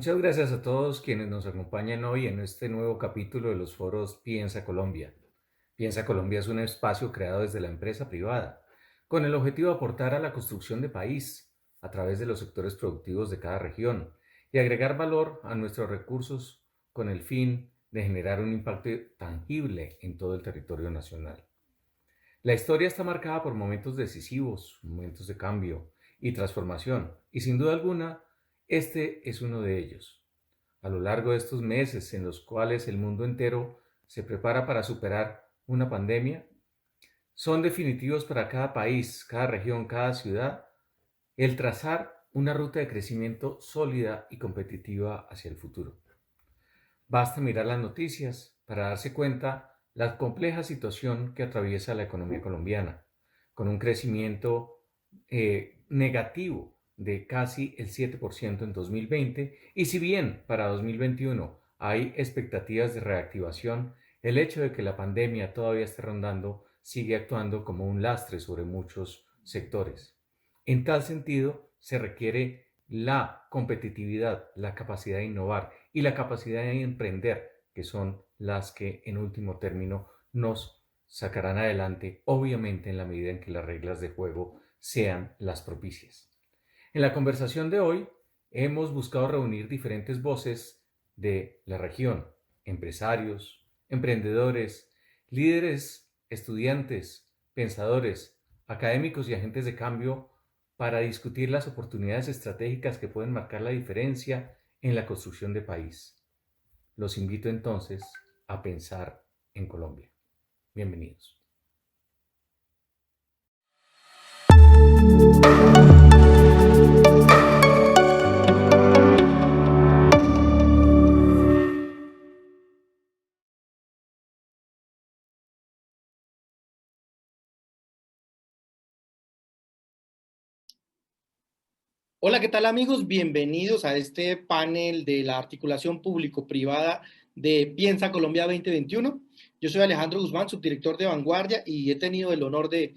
Muchas gracias a todos quienes nos acompañan hoy en este nuevo capítulo de los foros Piensa Colombia. Piensa Colombia es un espacio creado desde la empresa privada, con el objetivo de aportar a la construcción de país a través de los sectores productivos de cada región y agregar valor a nuestros recursos con el fin de generar un impacto tangible en todo el territorio nacional. La historia está marcada por momentos decisivos, momentos de cambio y transformación, y sin duda alguna, este es uno de ellos. A lo largo de estos meses en los cuales el mundo entero se prepara para superar una pandemia, son definitivos para cada país, cada región, cada ciudad, el trazar una ruta de crecimiento sólida y competitiva hacia el futuro. Basta mirar las noticias para darse cuenta la compleja situación que atraviesa la economía colombiana, con un crecimiento negativo de casi el 7% en 2020, y si bien para 2021 hay expectativas de reactivación, el hecho de que la pandemia todavía esté rondando sigue actuando como un lastre sobre muchos sectores. En tal sentido, se requiere la competitividad, la capacidad de innovar y la capacidad de emprender, que son las que en último término nos sacarán adelante, obviamente en la medida en que las reglas de juego sean las propicias. En la conversación de hoy hemos buscado reunir diferentes voces de la región, empresarios, emprendedores, líderes, estudiantes, pensadores, académicos y agentes de cambio para discutir las oportunidades estratégicas que pueden marcar la diferencia en la construcción de país. Los invito entonces a pensar en Colombia. Bienvenidos. Hola, ¿qué tal amigos? Bienvenidos a este panel de la articulación público-privada de Piensa Colombia 2021. Yo soy Alejandro Guzmán, subdirector de Vanguardia, y he tenido el honor de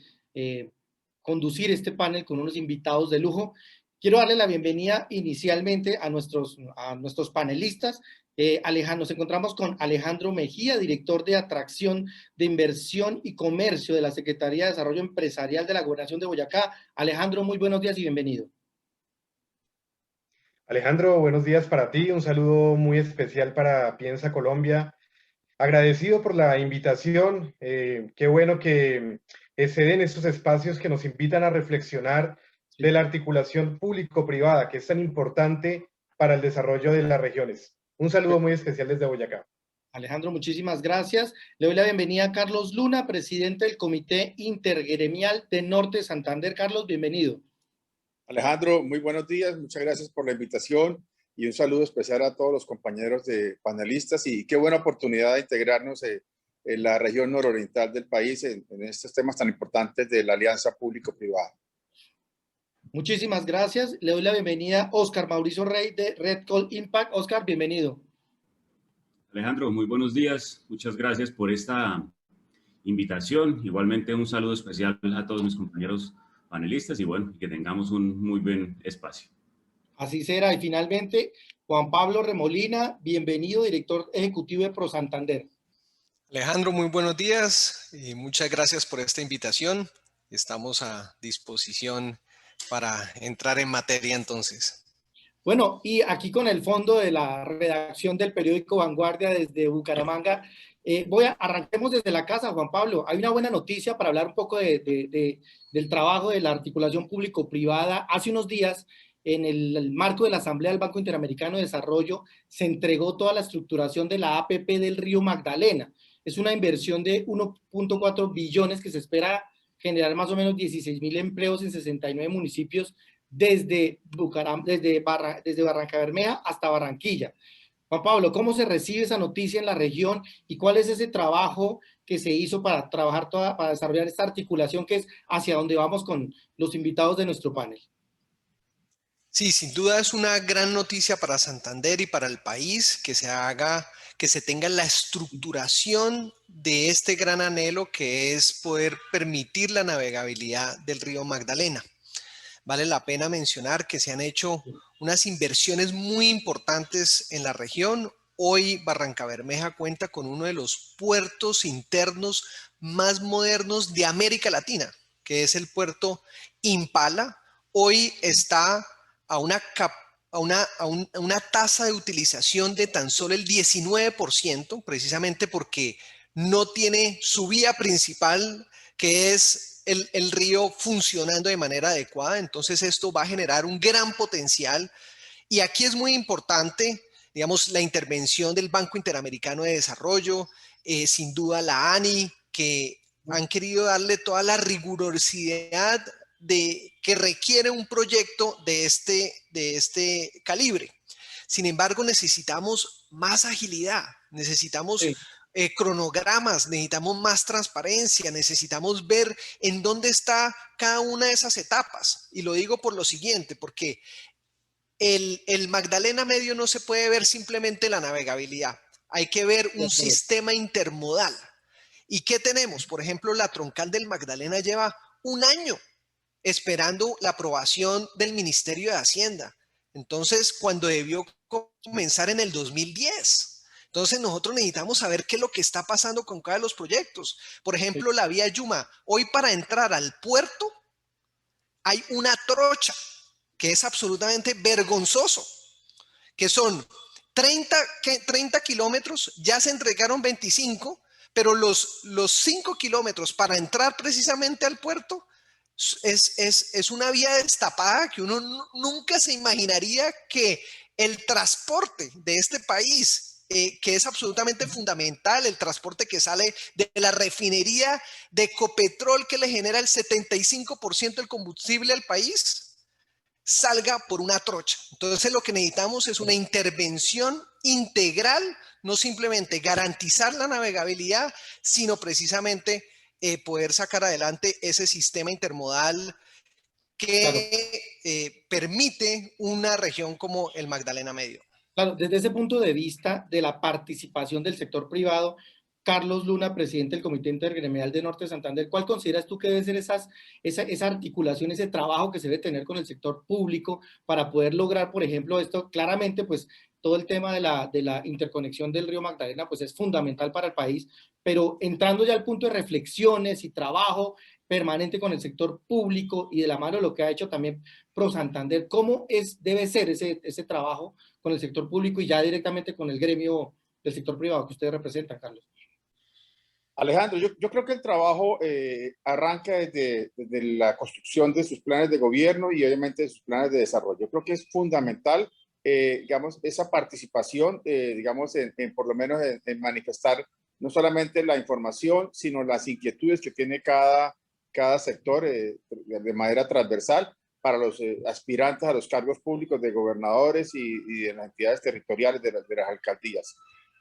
conducir este panel con unos invitados de lujo. Quiero darle la bienvenida inicialmente a nuestros panelistas. Nos encontramos con Alejandro Mejía, director de Atracción de Inversión y Comercio de la Secretaría de Desarrollo Empresarial de la Gobernación de Boyacá. Alejandro, muy buenos días y bienvenido. Alejandro, buenos días para ti, un saludo muy especial para Piensa Colombia. Agradecido por la invitación, qué bueno que se den estos espacios que nos invitan a reflexionar de Sí. la articulación público-privada, que es tan importante para el desarrollo de las regiones. Un saludo muy especial desde Boyacá. Alejandro, muchísimas gracias. Le doy la bienvenida a Carlos Luna, presidente del Comité Intergremial de Norte Santander. Carlos, bienvenido. Alejandro, muy buenos días, muchas gracias por la invitación y un saludo especial a todos los compañeros de panelistas y qué buena oportunidad de integrarnos en la región nororiental del país en estos temas tan importantes de la alianza público-privada. Muchísimas gracias. Le doy la bienvenida a Oscar Mauricio Rey de Red Call Impact. Oscar, bienvenido. Alejandro, muy buenos días. Muchas gracias por esta invitación. Igualmente un saludo especial a todos mis compañeros panelistas y bueno, que tengamos un muy buen espacio. Así será. Y finalmente, Juan Pablo Remolina, bienvenido, director ejecutivo de ProSantander. Alejandro, muy buenos días y muchas gracias por esta invitación. Estamos a disposición para entrar en materia entonces. Bueno, y aquí con el fondo de la redacción del periódico Vanguardia desde Bucaramanga, arranquemos desde la casa, Juan Pablo. Hay una buena noticia para hablar un poco del trabajo de la articulación público-privada. Hace unos días, en el marco de la Asamblea del Banco Interamericano de Desarrollo, se entregó toda la estructuración de la APP del Río Magdalena. Es una inversión de 1.4 billones que se espera generar más o menos 16.000 empleos en 69 municipios desde Barrancabermeja hasta Barranquilla. Juan Pablo, ¿cómo se recibe esa noticia en la región y cuál es ese trabajo que se hizo para para desarrollar esta articulación que es hacia donde vamos con los invitados de nuestro panel? Sí, sin duda es una gran noticia para Santander y para el país que se tenga la estructuración de este gran anhelo que es poder permitir la navegabilidad del río Magdalena. Vale la pena mencionar que se han hecho unas inversiones muy importantes en la región. Hoy Barrancabermeja cuenta con uno de los puertos internos más modernos de América Latina, que es el puerto Impala. Hoy está a una tasa de utilización de tan solo el 19%, precisamente porque no tiene su vía principal, que es el río, funcionando de manera adecuada. Entonces esto va a generar un gran potencial. Y aquí es muy importante, digamos, la intervención del Banco Interamericano de Desarrollo, sin duda la ANI, que han querido darle toda la rigurosidad que requiere un proyecto de este calibre. Sin embargo, necesitamos más agilidad, necesitamos cronogramas, necesitamos más transparencia, necesitamos ver en dónde está cada una de esas etapas. Y lo digo por lo siguiente, porque el Magdalena Medio no se puede ver simplemente la navegabilidad, hay que ver un sistema intermodal. ¿Y qué tenemos? Por ejemplo, la troncal del Magdalena lleva un año esperando la aprobación del Ministerio de Hacienda. Entonces, cuando debió comenzar en el 2010. Entonces, nosotros necesitamos saber qué es lo que está pasando con cada de los proyectos. Por ejemplo, la vía Yuma. Hoy, para entrar al puerto hay una trocha que es absolutamente vergonzoso, que son 30 kilómetros, ya se entregaron 25, pero los 5 kilómetros para entrar precisamente al puerto es una vía destapada que uno nunca se imaginaría que el transporte de este país, que es absolutamente fundamental, el transporte que sale de la refinería de Ecopetrol, que le genera el 75% del combustible al país, salga por una trocha. Entonces lo que necesitamos es una intervención integral, no simplemente garantizar la navegabilidad, sino precisamente poder sacar adelante ese sistema intermodal que permite una región como el Magdalena Medio. Claro, desde ese punto de vista de la participación del sector privado, Carlos Luna, presidente del Comité Intergremial de Norte de Santander, ¿cuál consideras tú que debe ser esa articulación, ese trabajo que se debe tener con el sector público para poder lograr, por ejemplo, esto? Claramente, pues todo el tema de la interconexión del río Magdalena pues es fundamental para el país, pero entrando ya al punto de reflexiones y trabajo permanente con el sector público y de la mano de lo que ha hecho también Pro Santander, ¿cómo debe ser ese trabajo con el sector público y ya directamente con el gremio del sector privado que ustedes representan, Carlos? Alejandro, yo creo que el trabajo arranca desde la construcción de sus planes de gobierno y obviamente de sus planes de desarrollo. Yo creo que es fundamental, digamos, esa participación, digamos, por lo menos en manifestar no solamente la información, sino las inquietudes que tiene cada sector de manera transversal para los aspirantes a los cargos públicos de gobernadores y de las entidades territoriales de las alcaldías.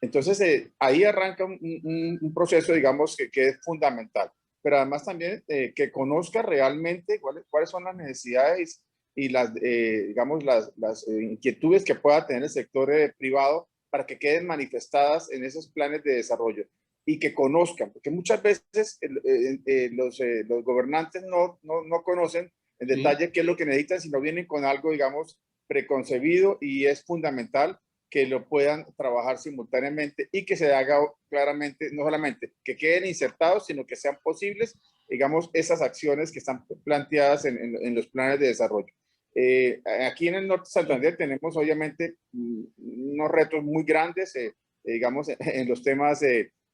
Entonces, ahí arranca un proceso, digamos, que es fundamental, pero además también que conozca realmente cuáles son las necesidades y digamos, las inquietudes que pueda tener el sector privado para que queden manifestadas en esos planes de desarrollo y que conozcan, porque muchas veces los gobernantes no conocen en detalle qué es lo que necesitan, sino vienen con algo, digamos, preconcebido, y es fundamental que lo puedan trabajar simultáneamente y que se haga claramente, no solamente que queden insertados, sino que sean posibles, digamos, esas acciones que están planteadas en los planes de desarrollo. Aquí en el norte de Santander tenemos obviamente unos retos muy grandes, digamos, en los temas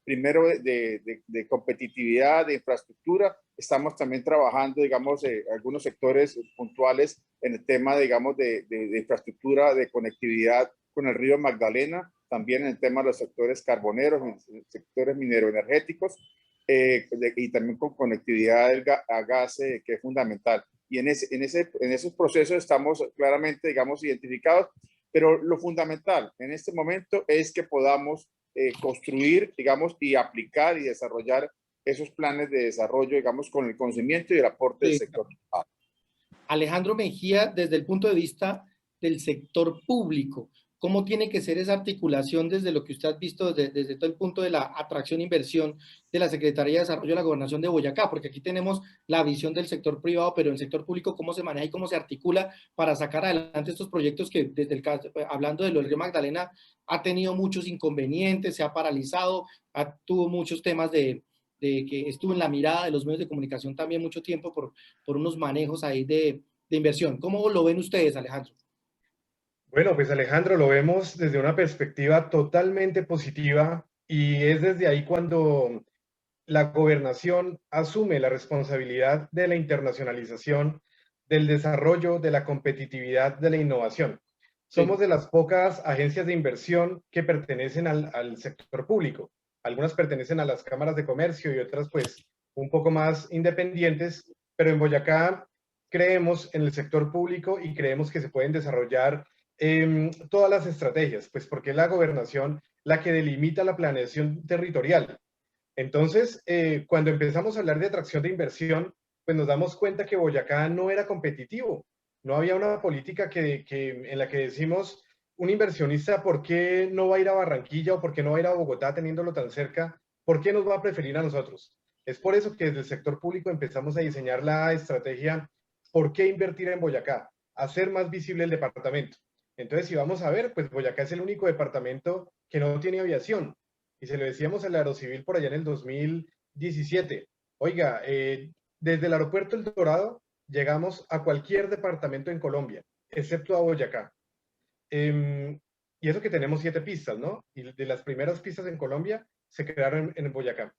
primero de competitividad, de infraestructura. Estamos también trabajando, digamos, algunos sectores puntuales en el tema, digamos, de infraestructura, de conectividad con el río Magdalena, también en el tema de los sectores carboneros, en sectores mineroenergéticos, y también con conectividad a gas, que es fundamental. Y en esos procesos estamos claramente, digamos, identificados, pero lo fundamental en este momento es que podamos construir, digamos, y aplicar y desarrollar esos planes de desarrollo, digamos, con el conocimiento y el aporte del sector privado. Alejandro Mejía, desde el punto de vista del sector público, ¿Cómo tiene que ser esa articulación desde lo que usted ha visto, desde todo el punto de la atracción e inversión de la Secretaría de Desarrollo de la Gobernación de Boyacá? Porque aquí tenemos la visión del sector privado, pero el sector público, ¿cómo se maneja y cómo se articula para sacar adelante estos proyectos que, desde el caso, hablando de lo del río Magdalena, ha tenido muchos inconvenientes, se ha paralizado, tuvo muchos temas de que estuvo en la mirada de los medios de comunicación también mucho tiempo por unos manejos ahí de inversión? ¿Cómo lo ven ustedes, Alejandro? Bueno, pues Alejandro, lo vemos desde una perspectiva totalmente positiva y es desde ahí cuando la gobernación asume la responsabilidad de la internacionalización, del desarrollo, de la competitividad, de la innovación. Somos Sí. de las pocas agencias de inversión que pertenecen al sector público. Algunas pertenecen a las cámaras de comercio y otras pues un poco más independientes, pero en Boyacá creemos en el sector público y creemos que se pueden desarrollar todas las estrategias, pues porque es la gobernación la que delimita la planeación territorial. Entonces, cuando empezamos a hablar de atracción de inversión, pues nos damos cuenta que Boyacá no era competitivo. No había una política en la que decimos, un inversionista, ¿por qué no va a ir a Barranquilla o por qué no va a ir a Bogotá teniéndolo tan cerca? ¿Por qué nos va a preferir a nosotros? Es por eso que desde el sector público empezamos a diseñar la estrategia, ¿por qué invertir en Boyacá? Hacer más visible el departamento. Entonces, si vamos a ver, pues Boyacá es el único departamento que no tiene aviación. Y se lo decíamos al Aerocivil por allá en el 2017. Oiga, desde el aeropuerto El Dorado llegamos a cualquier departamento en Colombia, excepto a Boyacá. Y eso que tenemos 7 pistas, ¿no? Y de las primeras pistas en Colombia se crearon en Boyacá.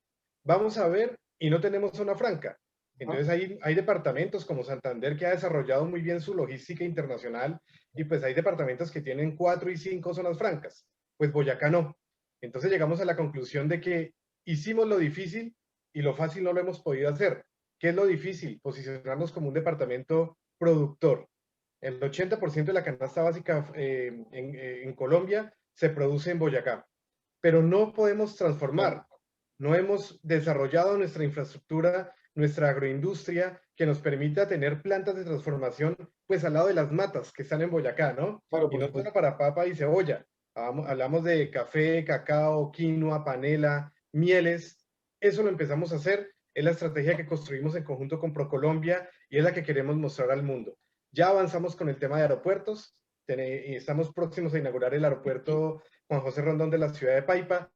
Vamos a ver, y no tenemos zona franca. Entonces hay departamentos como Santander que ha desarrollado muy bien su logística internacional y pues hay departamentos que tienen 4 y 5 zonas francas. Pues Boyacá no. Entonces llegamos a la conclusión de que hicimos lo difícil y lo fácil no lo hemos podido hacer. ¿Qué es lo difícil? Posicionarnos como un departamento productor. El 80% de la canasta básica en Colombia se produce en Boyacá, pero no podemos transformar. No hemos desarrollado nuestra infraestructura, nuestra agroindustria, que nos permita tener plantas de transformación, pues al lado de las matas que están en Boyacá, ¿no? Claro, Y por no supuesto. solo para papa y cebolla. Hablamos de café, cacao, quinoa, panela, mieles. Eso lo empezamos a hacer. Es la estrategia que construimos en conjunto con ProColombia y es la que queremos mostrar al mundo. Ya avanzamos con el tema de aeropuertos. Estamos próximos a inaugurar el aeropuerto Juan José Rondón de la ciudad de Paipa,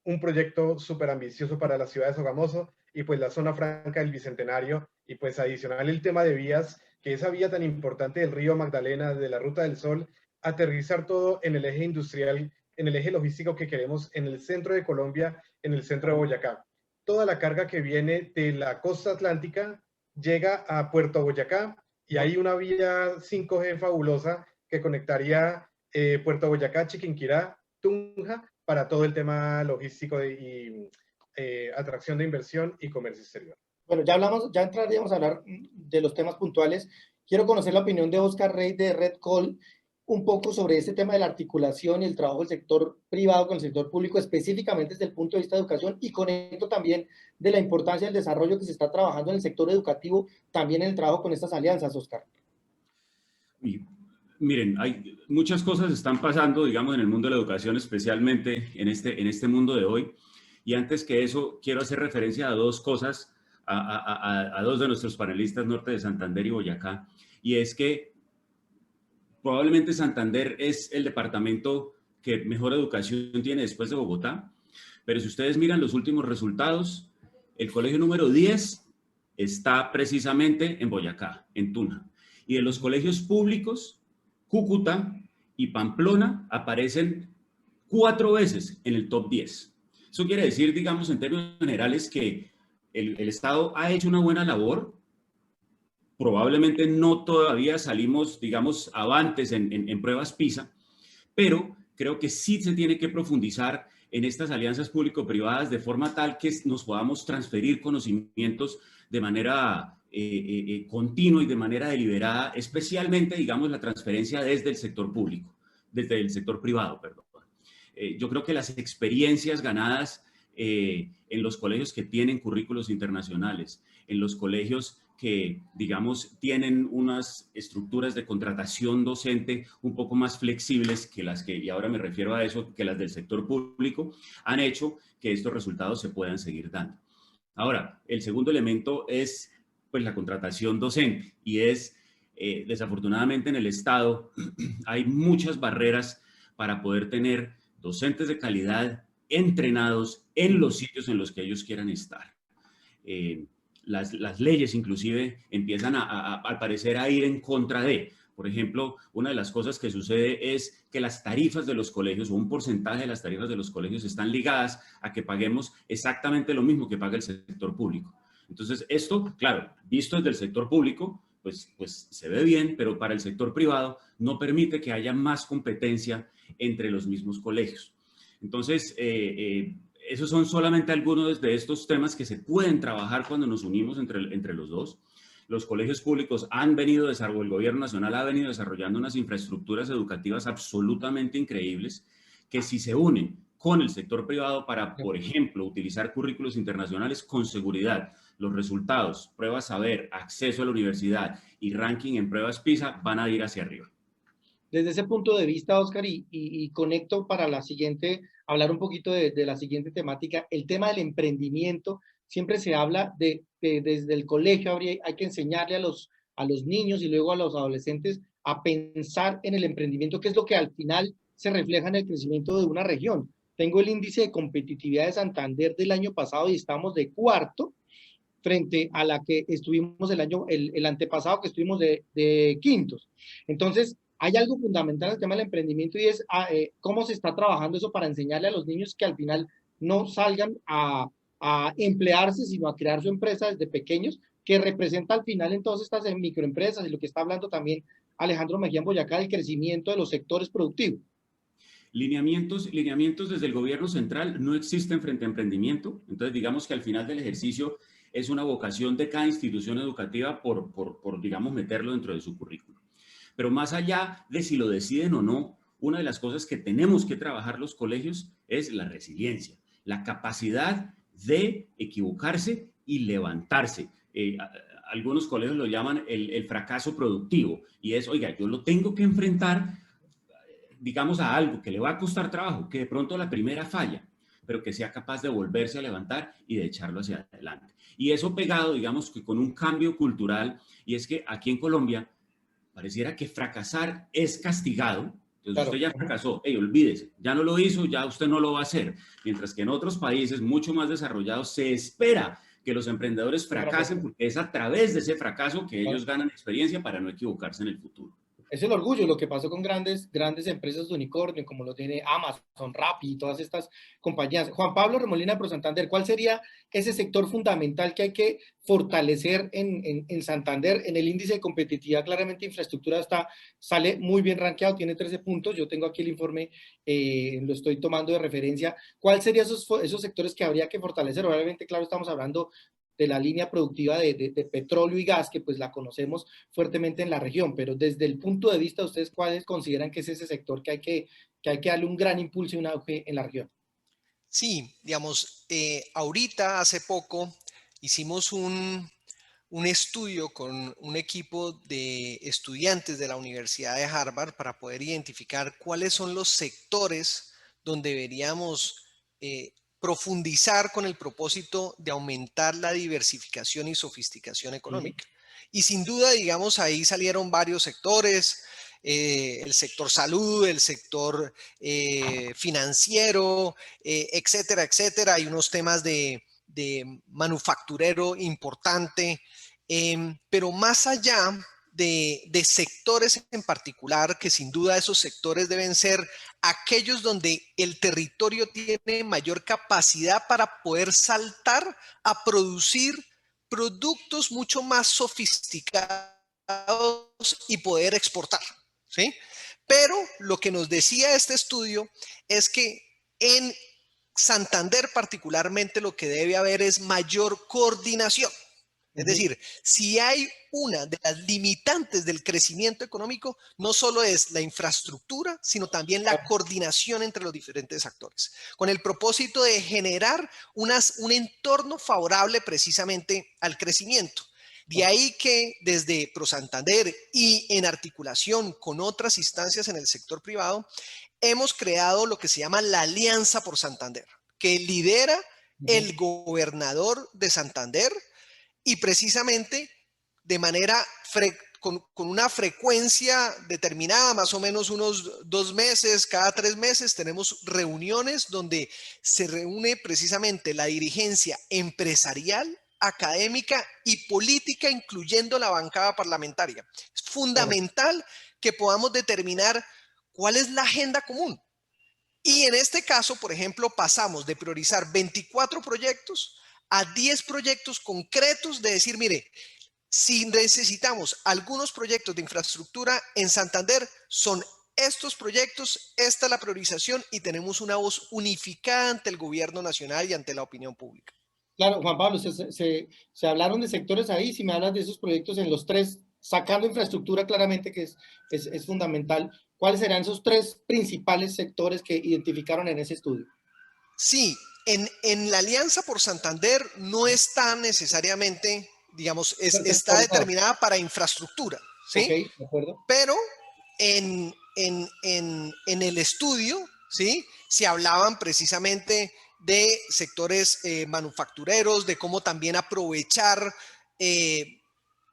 un proyecto súper ambicioso para la ciudad de Sogamoso y pues la zona franca del Bicentenario y pues adicional el tema de vías, que esa vía tan importante del río Magdalena, de la Ruta del Sol, aterrizar todo en el eje industrial, en el eje logístico que queremos en el centro de Colombia, en el centro de Boyacá. Toda la carga que viene de la costa atlántica llega a Puerto Boyacá y hay una vía 5G fabulosa que conectaría Puerto Boyacá, Chiquinquirá, Tunja, para todo el tema logístico y atracción de inversión y comercio exterior. Bueno, ya entraríamos a hablar de los temas puntuales. Quiero conocer la opinión de Oscar Rey de Red Call un poco sobre este tema de la articulación y el trabajo del sector privado con el sector público, específicamente desde el punto de vista de educación, y conecto también de la importancia del desarrollo que se está trabajando en el sector educativo, también en el trabajo con estas alianzas, Oscar. Y, miren, hay muchas cosas están pasando, digamos, en el mundo de la educación, especialmente en este mundo de hoy. Y antes que eso, quiero hacer referencia a dos cosas, a dos de nuestros panelistas, Norte de Santander y Boyacá. Y es que probablemente Santander es el departamento que mejor educación tiene después de Bogotá, pero si ustedes miran los últimos resultados, el colegio número 10 está precisamente en Boyacá, en Tuna. Y de los colegios públicos, Cúcuta y Pamplona aparecen 4 veces en el top 10. Eso quiere decir, digamos, en términos generales, que el Estado ha hecho una buena labor. Probablemente no todavía salimos, digamos, avantes en pruebas PISA, pero creo que sí se tiene que profundizar en estas alianzas público-privadas de forma tal que nos podamos transferir conocimientos de manera continua y de manera deliberada, especialmente, digamos, la transferencia desde el sector público, desde el sector privado, perdón. Yo creo que las experiencias ganadas en los colegios que tienen currículos internacionales, en los colegios que, digamos, tienen unas estructuras de contratación docente un poco más flexibles que las que, y ahora me refiero a eso, que las del sector público, han hecho que estos resultados se puedan seguir dando. Ahora, el segundo elemento es pues la contratación docente y es, desafortunadamente en el Estado hay muchas barreras para poder tener docentes de calidad entrenados en los sitios en los que ellos quieran estar. Las leyes inclusive empiezan al parecer a ir en contra de. Por ejemplo, una de las cosas que sucede es que las tarifas de los colegios o un porcentaje de las tarifas de los colegios están ligadas a que paguemos exactamente lo mismo que paga el sector público. Entonces, esto, claro, visto desde el sector público, pues se ve bien, pero para el sector privado no permite que haya más competencia entre los mismos colegios. Entonces, esos son solamente algunos de estos temas que se pueden trabajar cuando nos unimos entre los dos. Los colegios públicos han venido desarrollando, el gobierno nacional ha venido desarrollando unas infraestructuras educativas absolutamente increíbles que si se unen con el sector privado para, por ejemplo, utilizar currículos internacionales con seguridad, los resultados, pruebas saber, acceso a la universidad y ranking en pruebas PISA van a ir hacia arriba. Desde ese punto de vista, Oscar, y conecto para la siguiente, hablar un poquito de la siguiente temática, el tema del emprendimiento. Siempre se habla desde el colegio, hay que enseñarle a los niños y luego a los adolescentes a pensar en el emprendimiento, que es lo que al final se refleja en el crecimiento de una región. Tengo el índice de competitividad de Santander del año pasado y estamos de cuarto frente a la que estuvimos el antepasado, que estuvimos de quintos. Entonces, hay algo fundamental en el tema del emprendimiento y es cómo se está trabajando eso para enseñarle a los niños que al final no salgan a emplearse, sino a crear su empresa desde pequeños, que representa al final entonces estas microempresas y lo que está hablando también Alejandro Mejía en Boyacá, el crecimiento de los sectores productivos. Lineamientos desde el gobierno central no existen frente a emprendimiento, entonces digamos que al final del ejercicio es una vocación de cada institución educativa por digamos, meterlo dentro de su currículo. Pero más allá de si lo deciden o no, una de las cosas que tenemos que trabajar los colegios es la resiliencia, la capacidad de equivocarse y levantarse. Algunos colegios lo llaman el fracaso productivo y es, oiga, yo lo tengo que enfrentar, digamos, a algo que le va a costar trabajo, que de pronto la primera falla, pero que sea capaz de volverse a levantar y de echarlo hacia adelante. Y eso pegado, digamos, que con un cambio cultural, y es que aquí en Colombia pareciera que fracasar es castigado. Entonces claro, usted ya fracasó, hey, olvídese, ya no lo hizo, ya usted no lo va a hacer. Mientras que en otros países mucho más desarrollados se espera que los emprendedores fracasen porque es a través de ese fracaso que ellos ganan experiencia para no equivocarse en el futuro. Es el orgullo, lo que pasó con grandes empresas de unicornio, como lo tiene Amazon, Rappi y todas estas compañías. Juan Pablo Remolina de ProSantander, ¿cuál sería ese sector fundamental que hay que fortalecer en Santander? En el índice de competitividad, claramente infraestructura sale muy bien rankeado, tiene 13 puntos. Yo tengo aquí el informe, lo estoy tomando de referencia. ¿Cuál serían esos sectores que habría que fortalecer? Obviamente, claro, estamos hablando de la línea productiva de petróleo y gas, que pues la conocemos fuertemente en la región, pero desde el punto de vista de ustedes, ¿cuáles consideran que es ese sector que hay que darle un gran impulso y un auge en la región? Sí, digamos, ahorita hace poco hicimos un estudio con un equipo de estudiantes de la Universidad de Harvard para poder identificar cuáles son los sectores donde deberíamos profundizar con el propósito de aumentar la diversificación y sofisticación económica. Y sin duda, digamos, ahí salieron varios sectores, el sector salud, el sector financiero, etcétera, etcétera. Hay unos temas de manufacturero importante, pero más allá de sectores en particular, que sin duda esos sectores deben ser aquellos donde el territorio tiene mayor capacidad para poder saltar a producir productos mucho más sofisticados y poder exportar, ¿sí? Pero lo que nos decía este estudio es que en Santander particularmente lo que debe haber es mayor coordinación. Es decir, si hay una de las limitantes del crecimiento económico, no solo es la infraestructura, sino también la coordinación entre los diferentes actores, con el propósito de generar un entorno favorable precisamente al crecimiento. De ahí que desde ProSantander y en articulación con otras instancias en el sector privado, hemos creado lo que se llama la Alianza por Santander, que lidera el gobernador de Santander y precisamente de manera con una frecuencia determinada, más o menos unos 2 meses, cada 3 meses, tenemos reuniones donde se reúne precisamente la dirigencia empresarial, académica y política, incluyendo la bancada parlamentaria. Es fundamental que podamos determinar cuál es la agenda común. Y en este caso, por ejemplo, pasamos de priorizar 24 proyectos a 10 proyectos concretos de decir, mire, si necesitamos algunos proyectos de infraestructura en Santander, son estos proyectos, esta es la priorización y tenemos una voz unificada ante el gobierno nacional y ante la opinión pública. Claro, Juan Pablo, se hablaron de sectores ahí, si me hablas de esos proyectos en los tres, sacando infraestructura claramente que es fundamental, ¿cuáles serán esos tres principales sectores que identificaron en ese estudio? Sí, en la Alianza por Santander no está necesariamente, digamos, está determinada para infraestructura, ¿sí? Ok, de acuerdo. Pero en el estudio, ¿sí? Se hablaban precisamente de sectores manufactureros, de cómo también aprovechar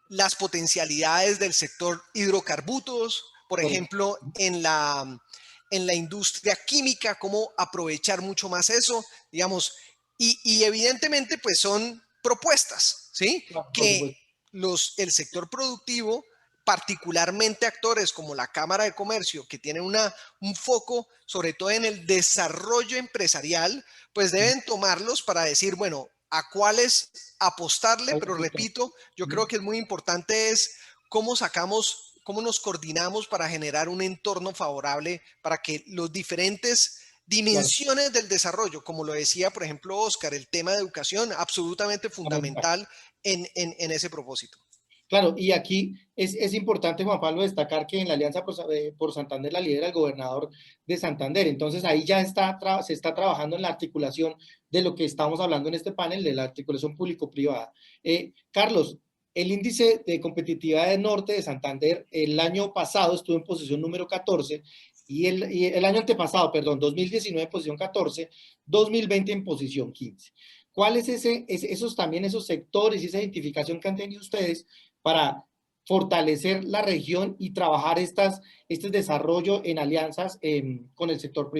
las potencialidades del sector hidrocarburos, por ejemplo, en la industria química, cómo aprovechar mucho más eso, digamos, y evidentemente pues son propuestas, ¿sí? Que el sector productivo, particularmente actores como la Cámara de Comercio, que tienen un foco sobre todo en el desarrollo empresarial, pues deben tomarlos para decir, bueno, a cuáles apostarle, pero repito, yo creo que es muy importante es cómo nos coordinamos para generar un entorno favorable para que los diferentes dimensiones del desarrollo, como lo decía, por ejemplo, Oscar, el tema de educación, absolutamente fundamental en ese propósito. Claro, y aquí es importante, Juan Pablo, destacar que en la Alianza por Santander la lidera el gobernador de Santander. Entonces, ahí ya se está trabajando en la articulación de lo que estamos hablando en este panel, de la articulación público-privada. Carlos, el índice de competitividad del norte de Santander el año pasado estuvo en posición número 14 y el año antepasado, perdón, 2019 en posición 14, 2020 en posición 15. ¿Cuáles también esos sectores y esa identificación que han tenido ustedes para fortalecer la región y trabajar este desarrollo en alianzas con el sector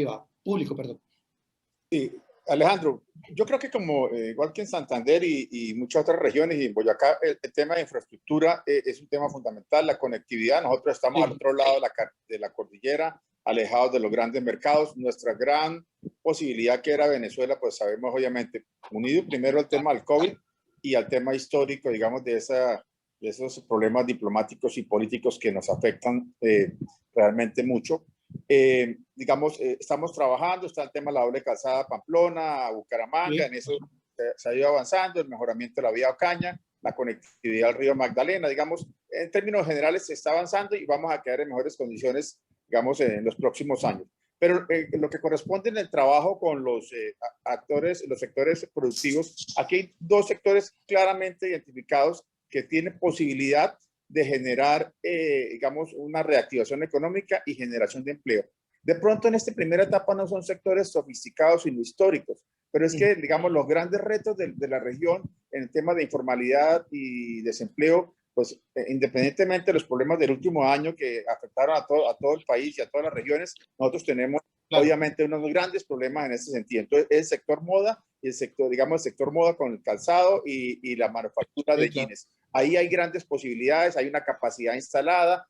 público, perdón? Sí, Alejandro, yo creo que como igual que en Santander y muchas otras regiones y en Boyacá, el tema de infraestructura es un tema fundamental, la conectividad. Nosotros estamos al otro lado de la cordillera, alejados de los grandes mercados. Nuestra gran posibilidad que era Venezuela, pues sabemos obviamente, unido primero al tema del COVID y al tema histórico, digamos, de esos problemas diplomáticos y políticos que nos afectan realmente mucho. Estamos trabajando, está el tema de la doble calzada Pamplona, Bucaramanga, en eso se ha ido avanzando, el mejoramiento de la vía Ocaña, la conectividad al río Magdalena, digamos, en términos generales se está avanzando y vamos a quedar en mejores condiciones, digamos, en los próximos años. Pero lo que corresponde en el trabajo con los actores, los sectores productivos, aquí hay dos sectores claramente identificados que tienen posibilidad de generar, digamos, una reactivación económica y generación de empleo. De pronto, en esta primera etapa no son sectores sofisticados sino históricos, pero es que, digamos, los grandes retos de la región en el tema de informalidad y desempleo, pues independientemente de los problemas del último año que afectaron a todo el país y a todas las regiones, nosotros tenemos obviamente unos grandes problemas en ese sentido. Entonces, el sector moda y el sector, digamos, el sector moda con el calzado y la manufactura de jeans. Ahí hay grandes posibilidades, hay una capacidad instalada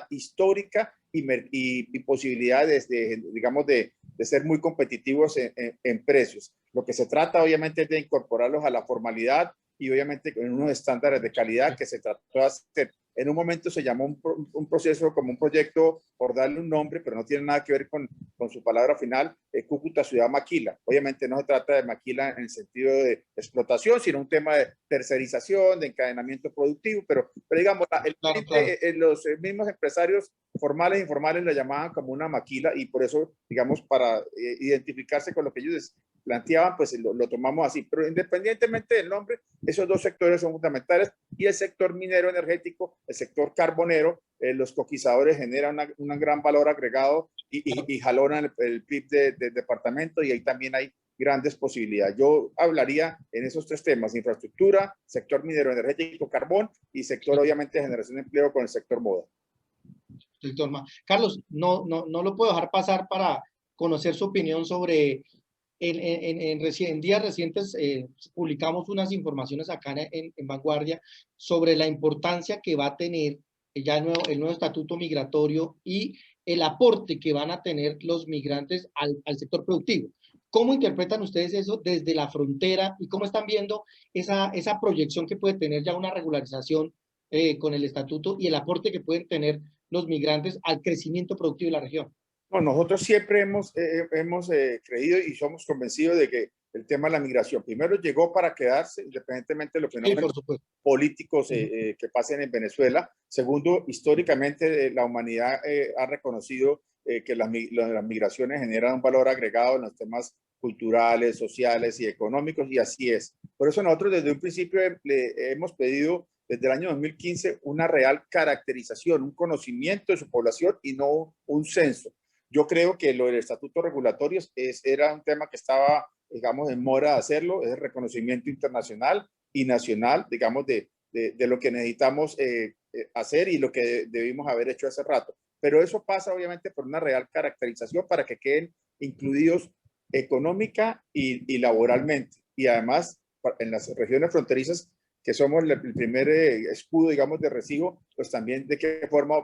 histórica y posibilidades digamos, de ser muy competitivos en precios. Lo que se trata, obviamente, es de incorporarlos a la formalidad y, obviamente, en unos estándares de calidad que se trató de hacer. En un momento se llamó un proceso como un proyecto por darle un nombre, pero no tiene nada que ver con su palabra final, Cúcuta Ciudad Maquila. Obviamente no se trata de maquila en el sentido de explotación, sino un tema de tercerización, de encadenamiento productivo, pero digamos, los mismos empresarios formales e informales la llamaban como una maquila y por eso, digamos, para identificarse con lo que ellos planteaban, pues lo tomamos así. Pero independientemente del nombre, esos dos sectores son fundamentales y el sector minero energético, el sector carbonero, los coquizadores generan un gran valor agregado y jalonan el PIB del departamento y ahí también hay grandes posibilidades. Yo hablaría en esos tres temas: infraestructura, sector minero energético, carbón y sector obviamente de generación de empleo con el sector moda. Carlos, no lo puedo dejar pasar para conocer su opinión sobre, en días recientes publicamos unas informaciones acá en Vanguardia sobre la importancia que va a tener ya el nuevo estatuto migratorio y el aporte que van a tener los migrantes al sector productivo. ¿Cómo interpretan ustedes eso desde la frontera y cómo están viendo esa proyección que puede tener ya una regularización con el estatuto y el aporte que pueden tener los migrantes al crecimiento productivo de la región? No, nosotros siempre hemos creído y somos convencidos de que el tema de la migración primero llegó para quedarse, independientemente de los fenómenos políticos que pasen en Venezuela. Segundo, históricamente la humanidad ha reconocido que las migraciones generan un valor agregado en los temas culturales, sociales y económicos, y así es. Por eso nosotros desde un principio le hemos pedido desde el año 2015 una real caracterización, un conocimiento de su población y no un censo. Yo creo que lo del estatuto regulatorio era un tema que estaba, digamos, en mora de hacerlo, es el reconocimiento internacional y nacional, digamos, de lo que necesitamos hacer y lo que debimos haber hecho hace rato. Pero eso pasa obviamente por una real caracterización para que queden incluidos económica y laboralmente. Y además, en las regiones fronterizas, que somos el primer escudo, digamos, de recibo, pues también de qué forma,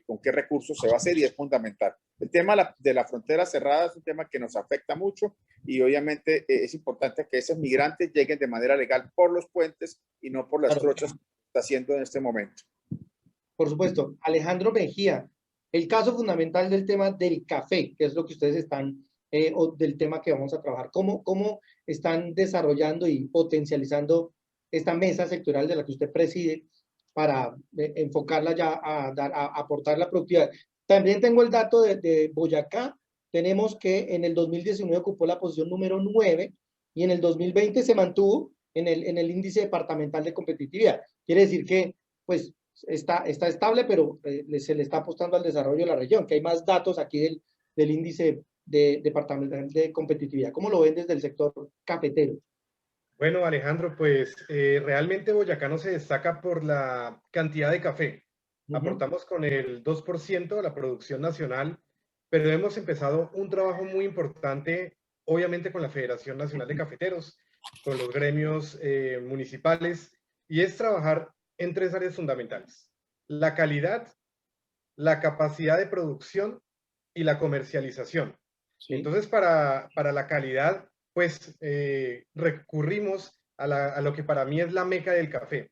con qué recursos se va a hacer, y es fundamental. El tema de la frontera cerrada es un tema que nos afecta mucho y obviamente es importante que esos migrantes lleguen de manera legal por los puentes y no por las trochas que está haciendo en este momento. Por supuesto. Alejandro Mejía, el caso fundamental del tema del café, que es lo que ustedes están, o del tema que vamos a trabajar, ¿cómo están desarrollando y potencializando esta mesa sectorial de la que usted preside para enfocarla ya a aportar la productividad? También tengo el dato de Boyacá. Tenemos que en el 2019 ocupó la posición número 9 y en el 2020 se mantuvo en el índice departamental de competitividad. Quiere decir que pues está estable, pero se le está apostando al desarrollo de la región, que hay más datos aquí del índice departamental de competitividad. ¿Cómo lo ven desde el sector cafetero? Bueno, Alejandro, pues realmente Boyacá no se destaca por la cantidad de café. Aportamos con el 2% a la producción nacional, pero hemos empezado un trabajo muy importante, obviamente con la Federación Nacional de Cafeteros, con los gremios municipales, y es trabajar en tres áreas fundamentales: la calidad, la capacidad de producción y la comercialización. Sí. Entonces, para la calidad, pues recurrimos a lo que para mí es la meca del café.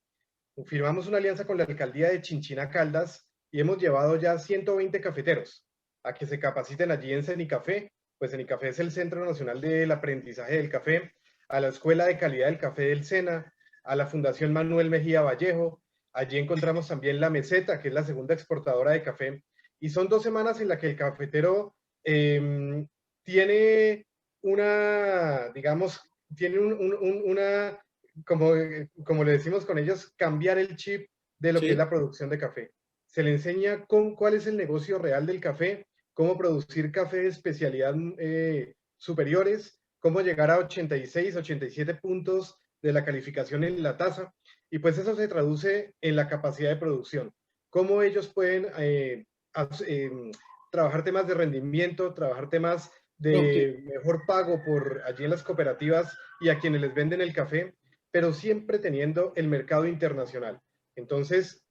Firmamos una alianza con la alcaldía de Chinchina Caldas y hemos llevado ya 120 cafeteros a que se capaciten allí en Cenicafé. Pues Cenicafé es el Centro Nacional del Aprendizaje del Café, a la Escuela de Calidad del Café del SENA, a la Fundación Manuel Mejía Vallejo. Allí encontramos también La Meseta, que es la segunda exportadora de café. Y son 2 semanas en las que el cafetero tiene una, digamos, tiene una, como le decimos con ellos, cambiar el chip de lo que es la producción de café. Se le enseña cuál es el negocio real del café, cómo producir café de especialidad superiores, cómo llegar a 86, 87 puntos de la calificación en la tasa, y pues eso se traduce en la capacidad de producción. Cómo ellos pueden trabajar temas de rendimiento, trabajar temas de mejor pago por allí en las cooperativas y a quienes les venden el café, pero siempre teniendo el mercado internacional. Entonces,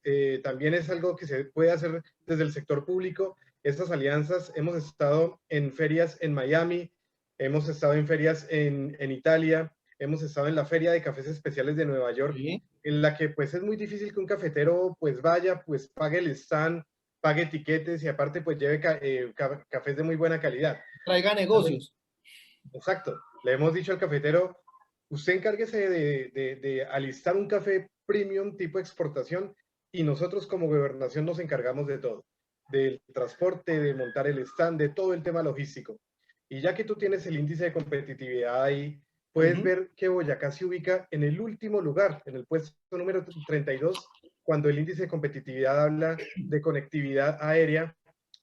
también es algo que se puede hacer desde el sector público. Estas alianzas, hemos estado en ferias en Miami, hemos estado en ferias en Italia, hemos estado en la Feria de Cafés Especiales de Nueva York, ¿sí? En la que pues es muy difícil que un cafetero pues vaya, pues pague el stand, pague etiquetes y aparte pues lleve cafés de muy buena calidad. Traiga negocios. Exacto. Le hemos dicho al cafetero, usted encárguese de alistar un café premium tipo exportación y nosotros como gobernación nos encargamos de todo. Del transporte, de montar el stand, de todo el tema logístico. Y ya que tú tienes el índice de competitividad ahí, puedes ver que Boyacá se ubica en el último lugar, en el puesto número 32, cuando el índice de competitividad habla de conectividad aérea,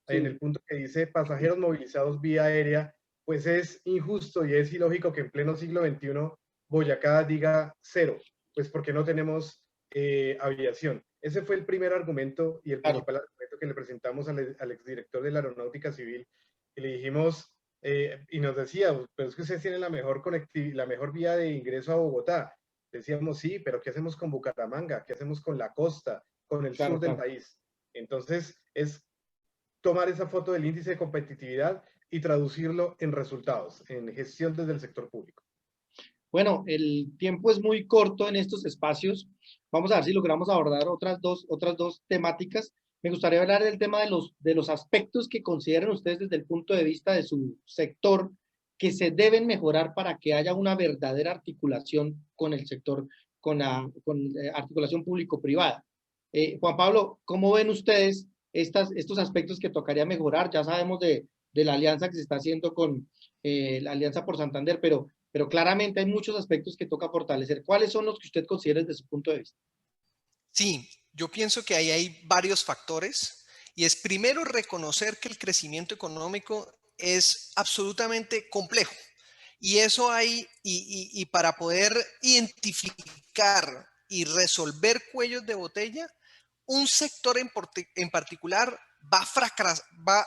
en el punto que dice pasajeros movilizados vía aérea, pues es injusto y es ilógico que en pleno siglo XXI Boyacá diga cero, pues porque no tenemos aviación. Ese fue el primer argumento y el principal argumento que le presentamos al exdirector de la Aeronáutica Civil, y le dijimos, y nos decía, pero es que ustedes tienen la mejor vía de ingreso a Bogotá. Decíamos, sí, pero ¿qué hacemos con Bucaramanga? ¿Qué hacemos con la costa? Con el sur del país. Entonces, es tomar esa foto del índice de competitividad y traducirlo en resultados, en gestión desde el sector público. Bueno, el tiempo es muy corto en estos espacios. Vamos a ver si logramos abordar otras dos temáticas. Me gustaría hablar del tema de los aspectos que consideran ustedes desde el punto de vista de su sector que se deben mejorar para que haya una verdadera articulación con el sector, con articulación público-privada. Juan Pablo, ¿cómo ven ustedes estos aspectos que tocaría mejorar? Ya sabemos de la alianza que se está haciendo con la Alianza por Santander, pero claramente hay muchos aspectos que toca fortalecer. ¿Cuáles son los que usted considera desde su punto de vista? Sí, yo pienso que ahí hay varios factores y es primero reconocer que el crecimiento económico es absolutamente complejo y eso hay, y para poder identificar y resolver cuellos de botella, un sector en particular va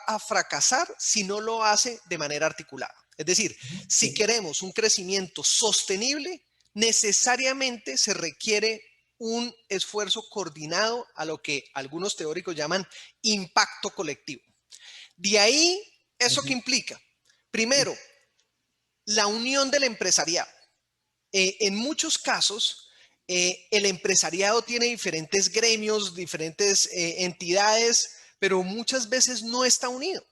a fracasar si no lo hace de manera articulada. Es decir, si queremos un crecimiento sostenible, necesariamente se requiere un esfuerzo coordinado a lo que algunos teóricos llaman impacto colectivo. De ahí, ¿eso qué implica? Primero, la unión del empresariado. En muchos casos, el empresariado tiene diferentes gremios, diferentes entidades, pero muchas veces no está unido.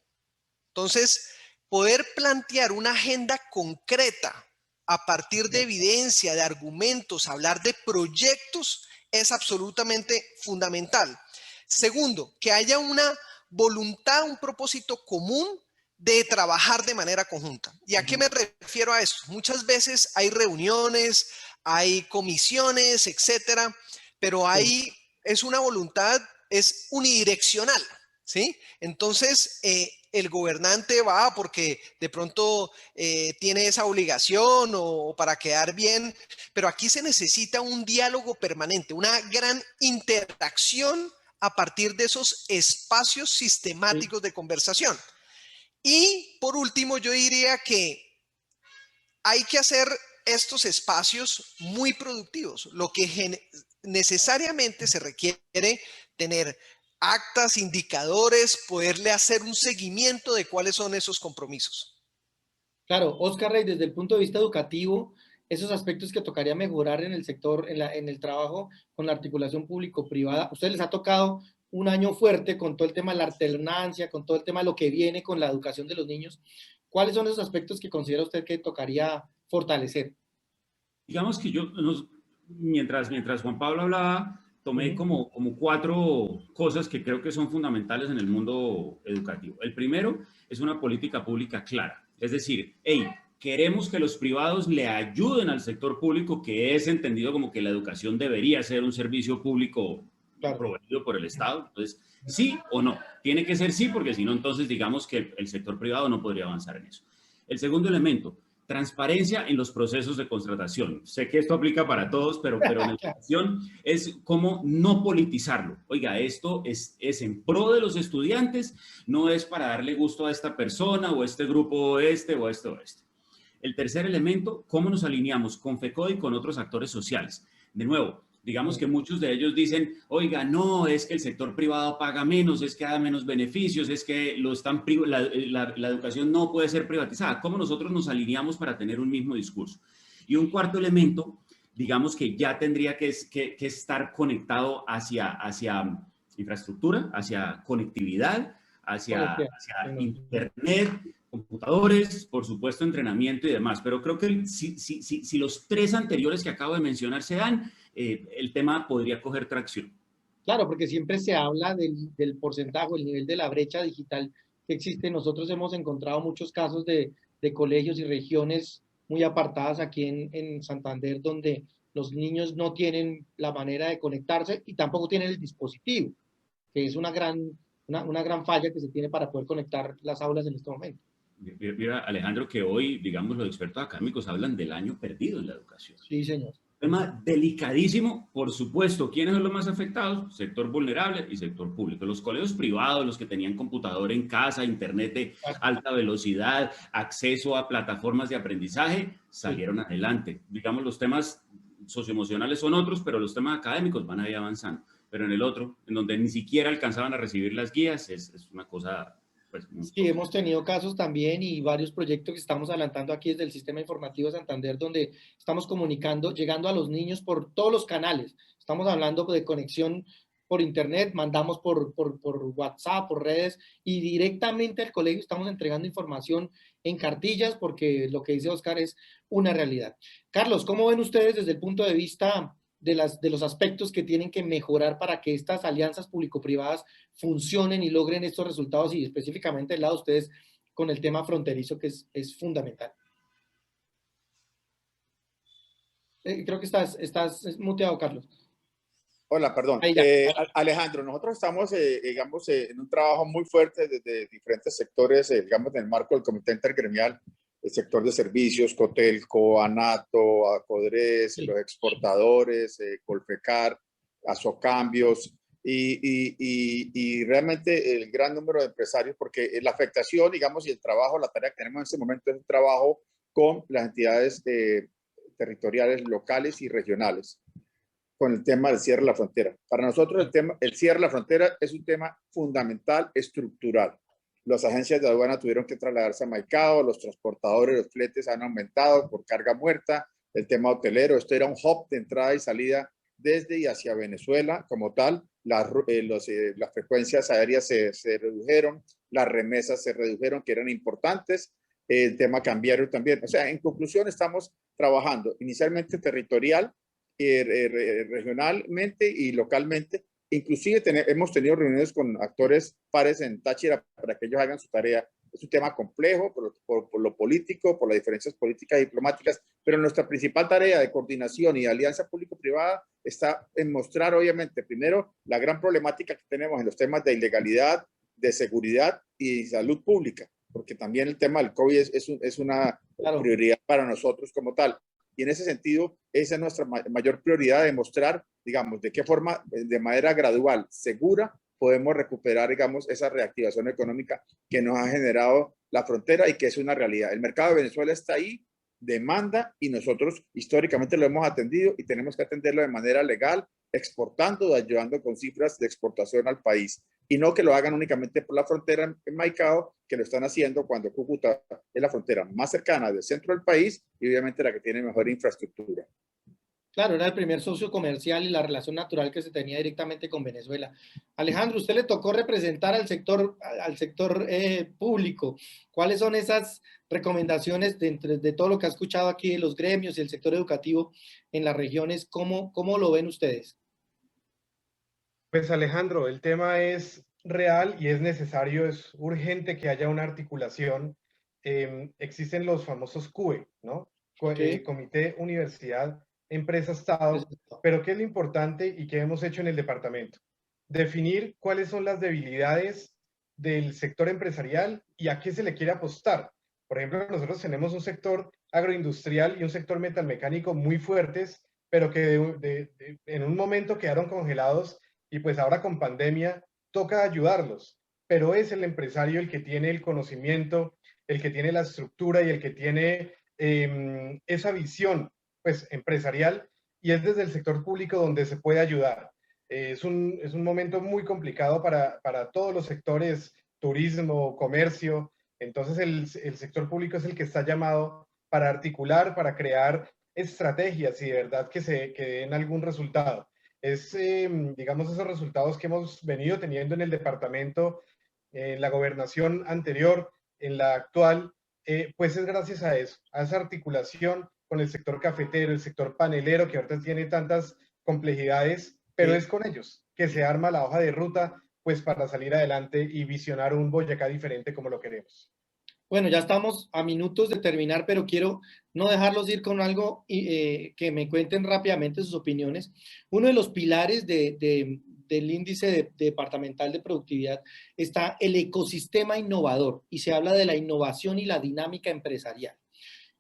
Entonces, poder plantear una agenda concreta a partir de evidencia, de argumentos, hablar de proyectos es absolutamente fundamental. Segundo, que haya una voluntad, un propósito común de trabajar de manera conjunta. ¿Y a qué me refiero a esto? Muchas veces hay reuniones, hay comisiones, etcétera, pero ahí es una voluntad, es unidireccional, ¿sí? Entonces, el gobernante va porque de pronto tiene esa obligación o para quedar bien, pero aquí se necesita un diálogo permanente, una gran interacción a partir de esos espacios sistemáticos de conversación. Y por último, yo diría que hay que hacer estos espacios muy productivos, lo que necesariamente se requiere tener actas, indicadores, poderle hacer un seguimiento de cuáles son esos compromisos. Claro, Oscar Rey, desde el punto de vista educativo, esos aspectos que tocaría mejorar en el sector, en el trabajo con la articulación público-privada, ¿a ustedes les ha tocado un año fuerte con todo el tema de la alternancia, con todo el tema de lo que viene con la educación de los niños? ¿Cuáles son esos aspectos que considera usted que tocaría fortalecer? Digamos que mientras Juan Pablo hablaba, tomé como 4 cosas que creo que son fundamentales en el mundo educativo. El primero es una política pública clara. Es decir, queremos que los privados le ayuden al sector público, que es entendido como que la educación debería ser un servicio público proveído por el Estado. Entonces, sí o no. Tiene que ser sí, porque si no, entonces digamos que el sector privado no podría avanzar en eso. El segundo elemento, transparencia en los procesos de contratación. Sé que esto aplica para todos, pero en educación es como no politizarlo. Oiga, esto es en pro de los estudiantes, no es para darle gusto a esta persona o este grupo o este. El tercer elemento, cómo nos alineamos con FECODE y con otros actores sociales. De nuevo, digamos que muchos de ellos dicen, oiga, no, es que el sector privado paga menos, es que da menos beneficios, es que la educación no puede ser privatizada. ¿Cómo nosotros nos alineamos para tener un mismo discurso? Y un cuarto elemento, digamos que ya tendría que estar conectado hacia infraestructura, hacia conectividad, hacia internet, computadores, por supuesto, entrenamiento y demás. Pero creo que si los 3 anteriores que acabo de mencionar se dan, el tema podría coger tracción. Claro, porque siempre se habla del porcentaje, el nivel de la brecha digital que existe. Nosotros hemos encontrado muchos casos de de colegios y regiones muy apartadas aquí en Santander, donde los niños no tienen la manera de conectarse y tampoco tienen el dispositivo, que es una gran falla que se tiene para poder conectar las aulas en este momento. Mira, Alejandro, que hoy, digamos, los expertos académicos hablan del año perdido en la educación. Sí, señor. Tema delicadísimo, por supuesto. ¿Quiénes son los más afectados? Sector vulnerable y sector público. Los colegios privados, los que tenían computador en casa, internet de alta velocidad, acceso a plataformas de aprendizaje, salieron adelante. Digamos, los temas socioemocionales son otros, pero los temas académicos van a ir avanzando. Pero en el otro, en donde ni siquiera alcanzaban a recibir las guías, es una cosa... Pues, sí, hemos tenido casos también y varios proyectos que estamos adelantando aquí desde el Sistema Informativo Santander, donde estamos comunicando, llegando a los niños por todos los canales. Estamos hablando de conexión por internet, mandamos por WhatsApp, por redes, y directamente al colegio estamos entregando información en cartillas, porque lo que dice Oscar es una realidad. Carlos, ¿cómo ven ustedes desde el punto de vista de los aspectos que tienen que mejorar para que estas alianzas público-privadas funcionen y logren estos resultados, y específicamente del lado de ustedes con el tema fronterizo, que es fundamental? Creo que estás muteado, Carlos. Hola, perdón. Alejandro, nosotros estamos, digamos, en un trabajo muy fuerte desde diferentes sectores, digamos, en el marco del Comité Intergremial, el sector de servicios, Cotelco, ANATO, ACODRES, sí, los exportadores, Colfecar, Asocambios, y realmente el gran número de empresarios, porque la afectación, digamos, y el trabajo, la tarea que tenemos en este momento es un trabajo con las entidades territoriales, locales y regionales, con el tema del cierre de la frontera. Para nosotros el cierre de la frontera es un tema fundamental, estructural. Las agencias de aduana tuvieron que trasladarse a Maicao, los transportadores, los fletes han aumentado por carga muerta, el tema hotelero, esto era un hub de entrada y salida desde y hacia Venezuela como tal, las frecuencias aéreas se redujeron, las remesas se redujeron, que eran importantes, el tema cambiario también. O sea, en conclusión, estamos trabajando inicialmente territorial, regionalmente y localmente. Inclusive hemos tenido reuniones con actores pares en Táchira para que ellos hagan su tarea. Es un tema complejo por lo político, por las diferencias políticas y diplomáticas, pero nuestra principal tarea de coordinación y de alianza público-privada está en mostrar, obviamente, primero, la gran problemática que tenemos en los temas de ilegalidad, de seguridad y salud pública, porque también el tema del COVID es una prioridad para nosotros como tal. Y en ese sentido, esa es nuestra mayor prioridad, demostrar, digamos, de qué forma, de manera gradual, segura, podemos recuperar, digamos, esa reactivación económica que nos ha generado la frontera y que es una realidad. El mercado de Venezuela está ahí, demanda, y nosotros históricamente lo hemos atendido y tenemos que atenderlo de manera legal, exportando, ayudando con cifras de exportación al país. Y no que lo hagan únicamente por la frontera en Maicao, que lo están haciendo cuando Cúcuta es la frontera más cercana del centro del país y obviamente la que tiene mejor infraestructura. Claro, era el primer socio comercial y la relación natural que se tenía directamente con Venezuela. Alejandro, usted le tocó representar al sector público. ¿Cuáles son esas recomendaciones de todo lo que ha escuchado aquí de los gremios y el sector educativo en las regiones? ¿Cómo lo ven ustedes? Pues Alejandro, el tema es real y es necesario, es urgente que haya una articulación. Existen los famosos CUE, ¿no? Sí. Comité, Universidad, Empresa, Estado, pero ¿qué es lo importante y qué hemos hecho en el departamento? Definir cuáles son las debilidades del sector empresarial y a qué se le quiere apostar. Por ejemplo, nosotros tenemos un sector agroindustrial y un sector metalmecánico muy fuertes, pero que en un momento quedaron congelados y pues ahora con pandemia toca ayudarlos, pero es el empresario el que tiene el conocimiento, el que tiene la estructura y el que tiene esa visión pues empresarial, y es desde el sector público donde se puede ayudar. Es un momento muy complicado para todos los sectores, turismo, comercio, entonces el sector público es el que está llamado para articular, para crear estrategias y de verdad que den algún resultado. Digamos, esos resultados que hemos venido teniendo en el departamento, en la gobernación anterior, en la actual, pues es gracias a eso, a esa articulación con el sector cafetero, el sector panelero, que ahorita tiene tantas complejidades, pero sí, es con ellos que se arma la hoja de ruta, pues para salir adelante y visionar un Boyacá diferente como lo queremos. Bueno, ya estamos a minutos de terminar, pero quiero no dejarlos ir con algo que me cuenten rápidamente sus opiniones. Uno de los pilares del índice departamental de productividad está el ecosistema innovador y se habla de la innovación y la dinámica empresarial.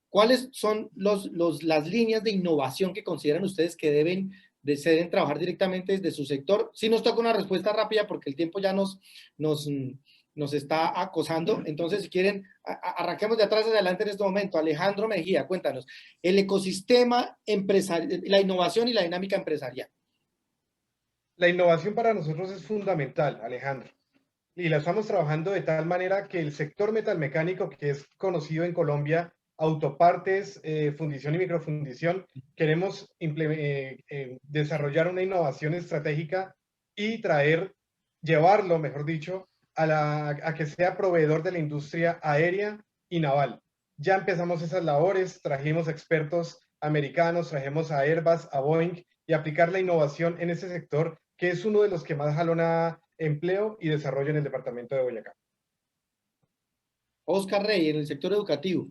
¿Cuáles son las líneas de innovación que consideran ustedes que deben trabajar directamente desde su sector? Si nos toca una respuesta rápida porque el tiempo ya nos está acosando. Entonces, si quieren, arranquemos de atrás hacia adelante en este momento. Alejandro Mejía, cuéntanos. El ecosistema empresarial, la innovación y la dinámica empresarial. La innovación para nosotros es fundamental, Alejandro. Y la estamos trabajando de tal manera que el sector metalmecánico, que es conocido en Colombia, autopartes, fundición y microfundición, queremos desarrollar una innovación estratégica y llevarlo, mejor dicho, a que sea proveedor de la industria aérea y naval. Ya empezamos esas labores, trajimos expertos americanos, trajimos a Airbus, a Boeing, y aplicar la innovación en ese sector, que es uno de los que más jalona empleo y desarrollo en el departamento de Boyacá. Oscar Rey, en el sector educativo.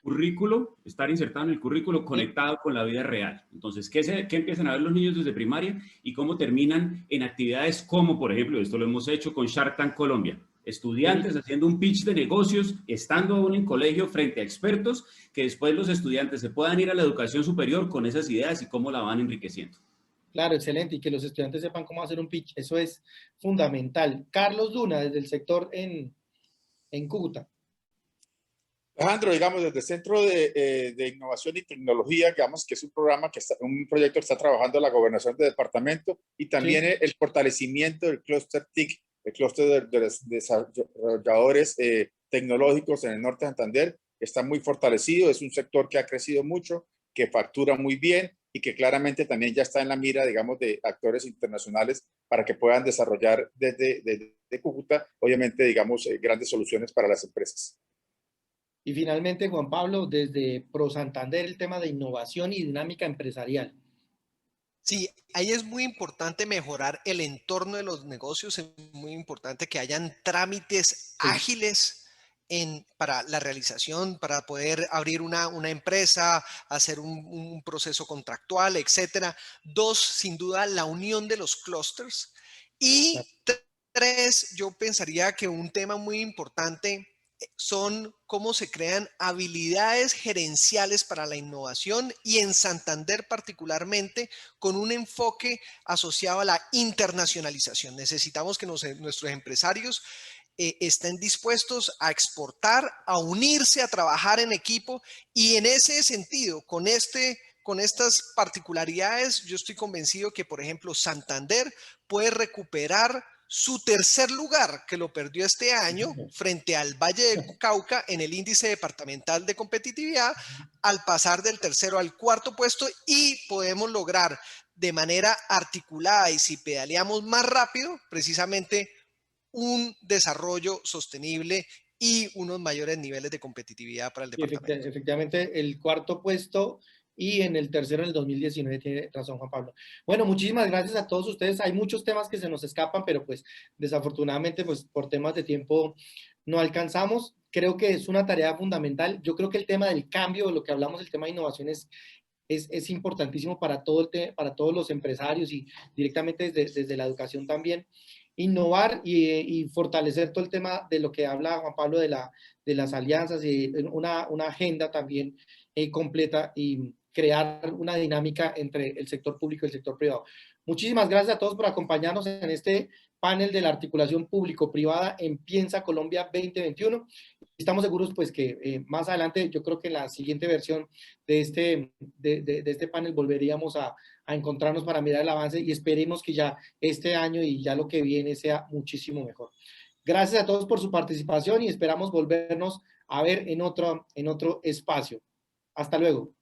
Currículo, estar insertado en el currículo conectado con la vida real. Entonces, ¿qué empiezan a ver los niños desde primaria y cómo terminan en actividades como, por ejemplo, esto lo hemos hecho con Shark Tank Colombia? Estudiantes haciendo un pitch de negocios, estando aún en colegio frente a expertos, que después los estudiantes se puedan ir a la educación superior con esas ideas y cómo la van enriqueciendo. Claro, excelente. Y que los estudiantes sepan cómo hacer un pitch. Eso es fundamental. Carlos Luna, desde el sector en Cúcuta. Alejandro, digamos, desde el Centro de Innovación y Tecnología, digamos que es un programa un proyecto que está trabajando la Gobernación de Departamento y también sí, el fortalecimiento del clúster TIC, el clúster de los desarrolladores tecnológicos en el norte de Santander, está muy fortalecido, es un sector que ha crecido mucho, que factura muy bien y que claramente también ya está en la mira, digamos, de actores internacionales para que puedan desarrollar desde Cúcuta, obviamente, digamos, grandes soluciones para las empresas. Y finalmente, Juan Pablo, desde Pro Santander, el tema de innovación y dinámica empresarial. Sí, ahí es muy importante mejorar el entorno de los negocios, es muy importante que hayan trámites ágiles para la realización, para poder abrir una empresa, hacer un proceso contractual, etcétera. 2, sin duda, la unión de los clústeres. Y 3, yo pensaría que un tema muy importante son cómo se crean habilidades gerenciales para la innovación y en Santander particularmente con un enfoque asociado a la internacionalización. Necesitamos que nuestros empresarios estén dispuestos a exportar, a unirse, a trabajar en equipo y en ese sentido, con estas particularidades, yo estoy convencido que, por ejemplo, Santander puede recuperar su tercer lugar, que lo perdió este año frente al Valle de Cauca en el índice departamental de competitividad, al pasar del tercero al cuarto puesto, y podemos lograr de manera articulada y si pedaleamos más rápido, precisamente un desarrollo sostenible y unos mayores niveles de competitividad para el departamento. Efectivamente, el cuarto puesto y en el tercero en el 2019, tiene razón Juan Pablo. Bueno, muchísimas gracias a todos ustedes. Hay muchos temas que se nos escapan, pero pues desafortunadamente pues por temas de tiempo no alcanzamos. Creo que es una tarea fundamental. Yo creo que el tema del cambio, de lo que hablamos, el tema de innovación es importantísimo para todos los empresarios y directamente desde la educación también. Innovar y fortalecer todo el tema de lo que habla Juan Pablo de las alianzas y una agenda también completa y crear una dinámica entre el sector público y el sector privado. Muchísimas gracias a todos por acompañarnos en este panel de la articulación público-privada en Piensa Colombia 2021. Estamos seguros pues que más adelante, yo creo que en la siguiente versión de este panel volveríamos a encontrarnos para mirar el avance y esperemos que ya este año y ya lo que viene sea muchísimo mejor. Gracias a todos por su participación y esperamos volvernos a ver en otro espacio. Hasta luego.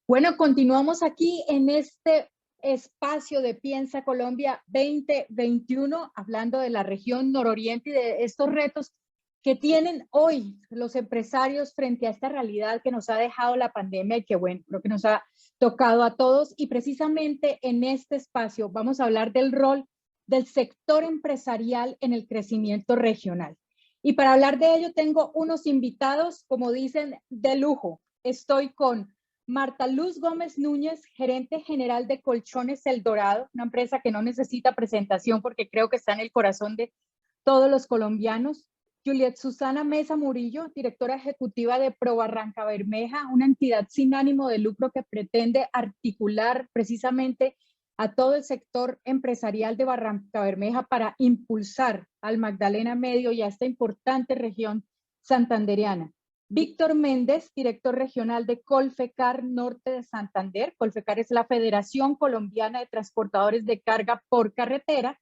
Bueno, continuamos aquí en este espacio de Piensa Colombia 2021, hablando de la región nororiente y de estos retos que tienen hoy los empresarios frente a esta realidad que nos ha dejado la pandemia y que, bueno, creo que nos ha tocado a todos. Y precisamente en este espacio vamos a hablar del rol del sector empresarial en el crecimiento regional. Y para hablar de ello tengo unos invitados, como dicen, de lujo. Estoy con Marta Luz Gómez Núñez, gerente general de Colchones El Dorado, una empresa que no necesita presentación porque creo que está en el corazón de todos los colombianos. Juliet Susana Mesa Murillo, directora ejecutiva de Pro Barranca Bermeja, una entidad sin ánimo de lucro que pretende articular precisamente a todo el sector empresarial de Barranca Bermeja para impulsar al Magdalena Medio y a esta importante región santandereana. Víctor Méndez, director regional de Colfecar Norte de Santander. Colfecar es la Federación Colombiana de Transportadores de Carga por Carretera.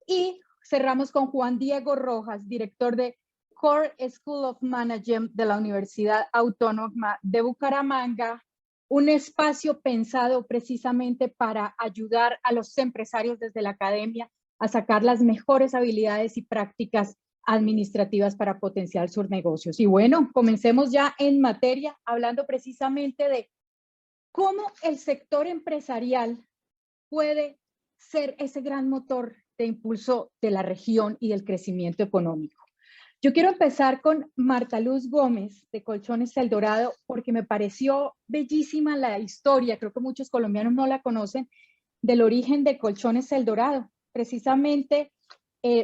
Y cerramos con Juan Diego Rojas, director de Core School of Management de la Universidad Autónoma de Bucaramanga, un espacio pensado precisamente para ayudar a los empresarios desde la academia a sacar las mejores habilidades y prácticas administrativas para potenciar sus negocios. Y bueno, comencemos ya en materia, hablando precisamente de cómo el sector empresarial puede ser ese gran motor de impulso de la región y del crecimiento económico. Yo quiero empezar con Marta Luz Gómez de Colchones El Dorado porque me pareció bellísima la historia, creo que muchos colombianos no la conocen, del origen de Colchones El Dorado. Precisamente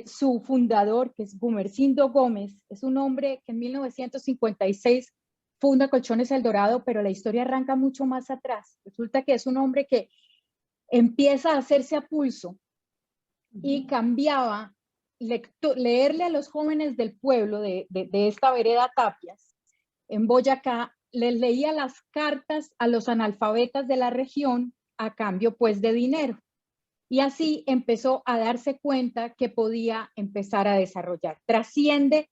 su fundador, que es Gumersindo Gómez, es un hombre que en 1956 funda Colchones El Dorado, pero la historia arranca mucho más atrás. Resulta que es un hombre que empieza a hacerse a pulso y cambiaba leerle a los jóvenes del pueblo de esta vereda Tapias, en Boyacá, les leía las cartas a los analfabetas de la región a cambio pues de dinero. Y así empezó a darse cuenta que podía empezar a desarrollar. Trasciende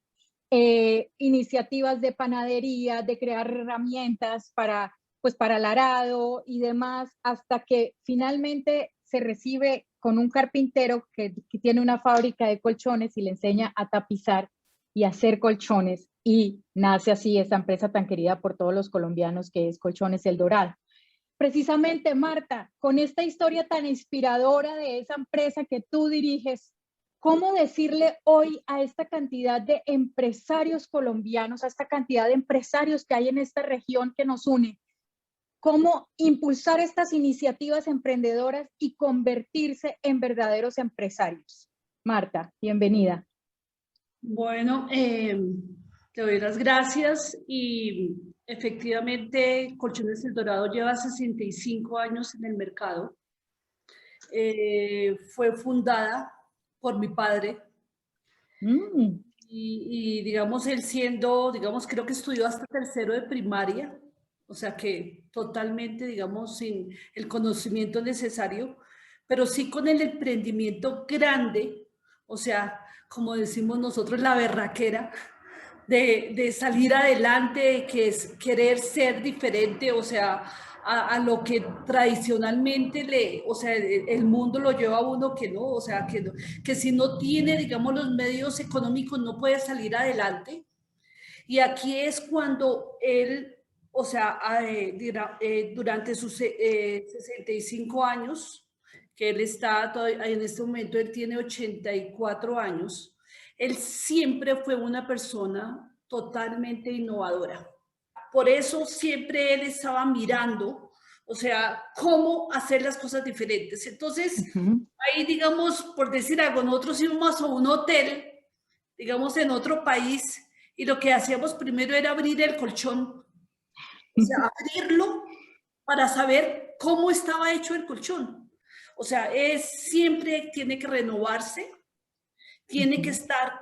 iniciativas de panadería, de crear herramientas para el arado y demás, hasta que finalmente se recibe con un carpintero que tiene una fábrica de colchones y le enseña a tapizar y a hacer colchones. Y nace así esta empresa tan querida por todos los colombianos que es Colchones El Dorado. Precisamente, Marta, con esta historia tan inspiradora de esa empresa que tú diriges, ¿cómo decirle hoy a esta cantidad de empresarios colombianos, a esta cantidad de empresarios que hay en esta región que nos une, cómo impulsar estas iniciativas emprendedoras y convertirse en verdaderos empresarios? Marta, bienvenida. Bueno, te doy las gracias y efectivamente Colchones El Dorado lleva 65 años en el mercado. Fue fundada por mi padre y digamos, él siendo, digamos, creo que estudió hasta tercero de primaria, o sea que totalmente, digamos, sin el conocimiento necesario, pero sí con el emprendimiento grande, o sea, como decimos nosotros, la berraquera, de salir adelante, de que es querer ser diferente, o sea, a lo que tradicionalmente o sea, el mundo lo lleva a uno que no, o sea, que si no tiene, digamos, los medios económicos no puede salir adelante. Y aquí es cuando él, o sea, durante sus 65 años, que él está, en este momento él tiene 84 años, él siempre fue una persona totalmente innovadora. Por eso siempre él estaba mirando, o sea, cómo hacer las cosas diferentes. Entonces, ahí, digamos, por decir algo, nosotros íbamos a un hotel, digamos, en otro país, y lo que hacíamos primero era abrir el colchón, o sea, abrirlo para saber cómo estaba hecho el colchón. O sea, siempre tiene que renovarse, tiene que estar,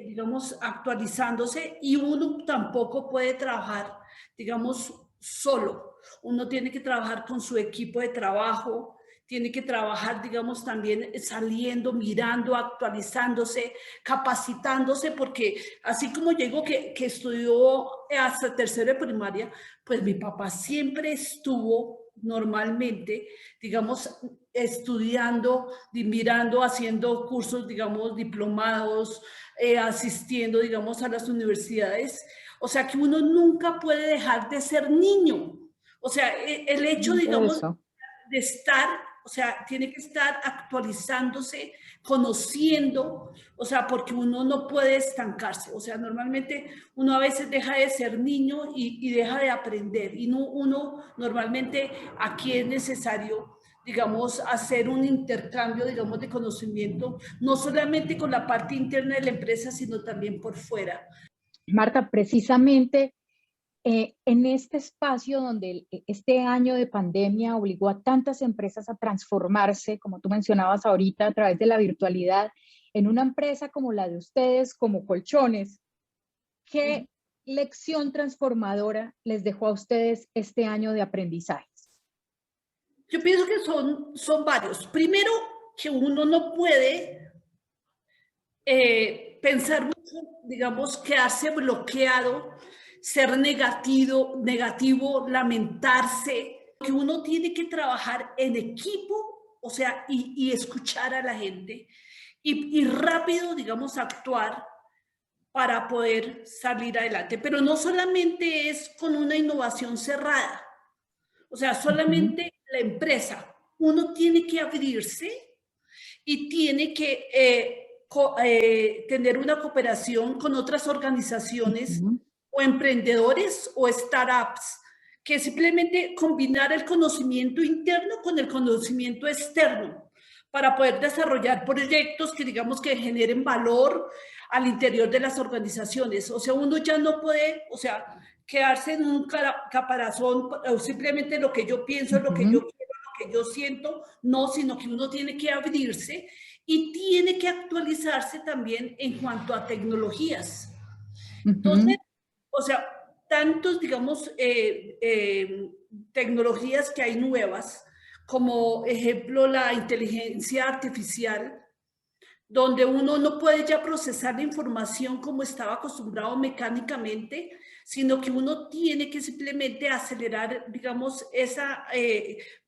digamos, actualizándose, y uno tampoco puede trabajar, digamos, solo. Uno tiene que trabajar con su equipo de trabajo, tiene que trabajar, digamos, también saliendo, mirando, actualizándose, capacitándose, porque así como llegó que estudió hasta tercero de primaria, pues mi papá siempre estuvo normalmente, digamos, estudiando, mirando, haciendo cursos, digamos, diplomados, asistiendo, digamos, a las universidades. O sea, que uno nunca puede dejar de ser niño. O sea, el hecho, digamos, Eso. de estar, o sea, tiene que estar actualizándose, conociendo, o sea, porque uno no puede estancarse. O sea, normalmente uno a veces deja de ser niño y deja de aprender. Y no, uno normalmente aquí es necesario, digamos, hacer un intercambio, digamos, de conocimiento, no solamente con la parte interna de la empresa, sino también por fuera. Marta, precisamente en este espacio donde este año de pandemia obligó a tantas empresas a transformarse, como tú mencionabas ahorita, a través de la virtualidad, en una empresa como la de ustedes, como Colchones, ¿qué lección transformadora les dejó a ustedes este año de aprendizajes? Yo pienso que son varios. Primero, que uno no puede pensar mucho, digamos, quedarse bloqueado, ser negativo, lamentarse, que uno tiene que trabajar en equipo, o sea, y escuchar a la gente y rápido, digamos, actuar para poder salir adelante. Pero no solamente es con una innovación cerrada, o sea, solamente la empresa. Uno tiene que abrirse y tiene que tener una cooperación con otras organizaciones o emprendedores o startups, que simplemente combinar el conocimiento interno con el conocimiento externo para poder desarrollar proyectos que digamos que generen valor al interior de las organizaciones. O sea, uno ya no puede, o sea, quedarse en un caparazón o simplemente lo que yo pienso, lo que yo quiero, lo que yo siento, no, sino que uno tiene que abrirse y tiene que actualizarse también en cuanto a tecnologías. Entonces, o sea, tantos, digamos, tecnologías que hay nuevas, como ejemplo la inteligencia artificial, donde uno no puede ya procesar la información como estaba acostumbrado mecánicamente, sino que uno tiene que simplemente acelerar, digamos,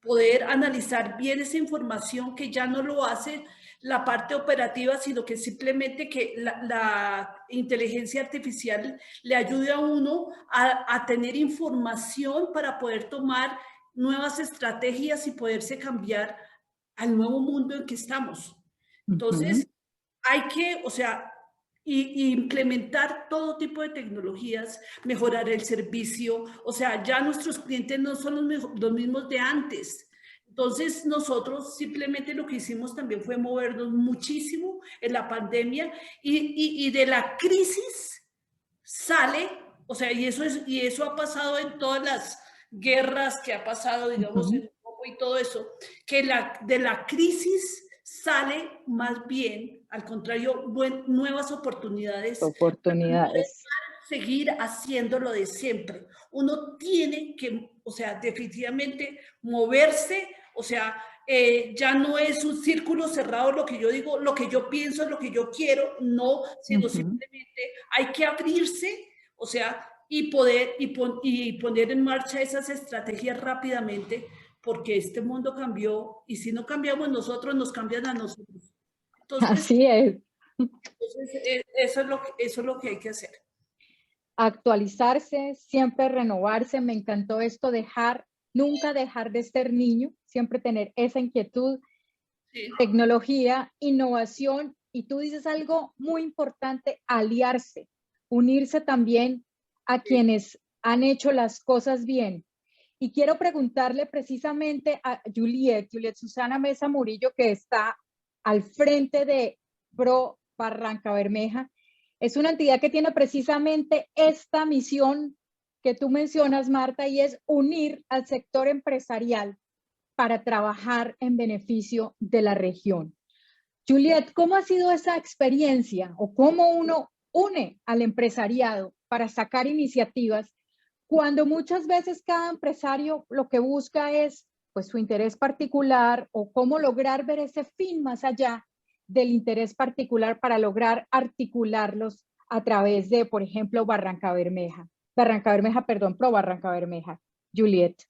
poder analizar bien esa información, que ya no lo hace la parte operativa, sino que simplemente que la inteligencia artificial le ayude a uno a tener información para poder tomar nuevas estrategias y poderse cambiar al nuevo mundo en que estamos. Entonces, hay que, o sea, implementar todo tipo de tecnologías, mejorar el servicio, o sea, ya nuestros clientes no son los mismos de antes. Entonces, nosotros simplemente lo que hicimos también fue movernos muchísimo en la pandemia y de la crisis sale, o sea, y eso ha pasado en todas las guerras que ha pasado, digamos, en Europa y todo eso, que de la crisis sale más bien, al contrario, nuevas oportunidades. Oportunidades. Seguir haciendo lo de siempre. Uno tiene que, o sea, definitivamente moverse, o sea, ya no es un círculo cerrado lo que yo digo, lo que yo pienso, lo que yo quiero, no, sino simplemente hay que abrirse, o sea, y poder y poner en marcha esas estrategias rápidamente, porque este mundo cambió y si no cambiamos nosotros, nos cambian a nosotros. Entonces, así es. Eso es lo que hay que hacer. Actualizarse, siempre renovarse. Me encantó esto, nunca dejar de ser niño, siempre tener esa inquietud, tecnología, innovación, y tú dices algo muy importante, aliarse, unirse también a quienes han hecho las cosas bien. Y quiero preguntarle precisamente a Juliet Susana Mesa Murillo, que está al frente de Pro Barranca Bermeja. Es una entidad que tiene precisamente esta misión que tú mencionas, Marta, y es unir al sector empresarial para trabajar en beneficio de la región. Juliet, ¿cómo ha sido esa experiencia o cómo uno une al empresariado para sacar iniciativas cuando muchas veces cada empresario lo que busca es pues su interés particular o cómo lograr ver ese fin más allá del interés particular para lograr articularlos a través de, por ejemplo, Pro Barranca Bermeja? Juliet.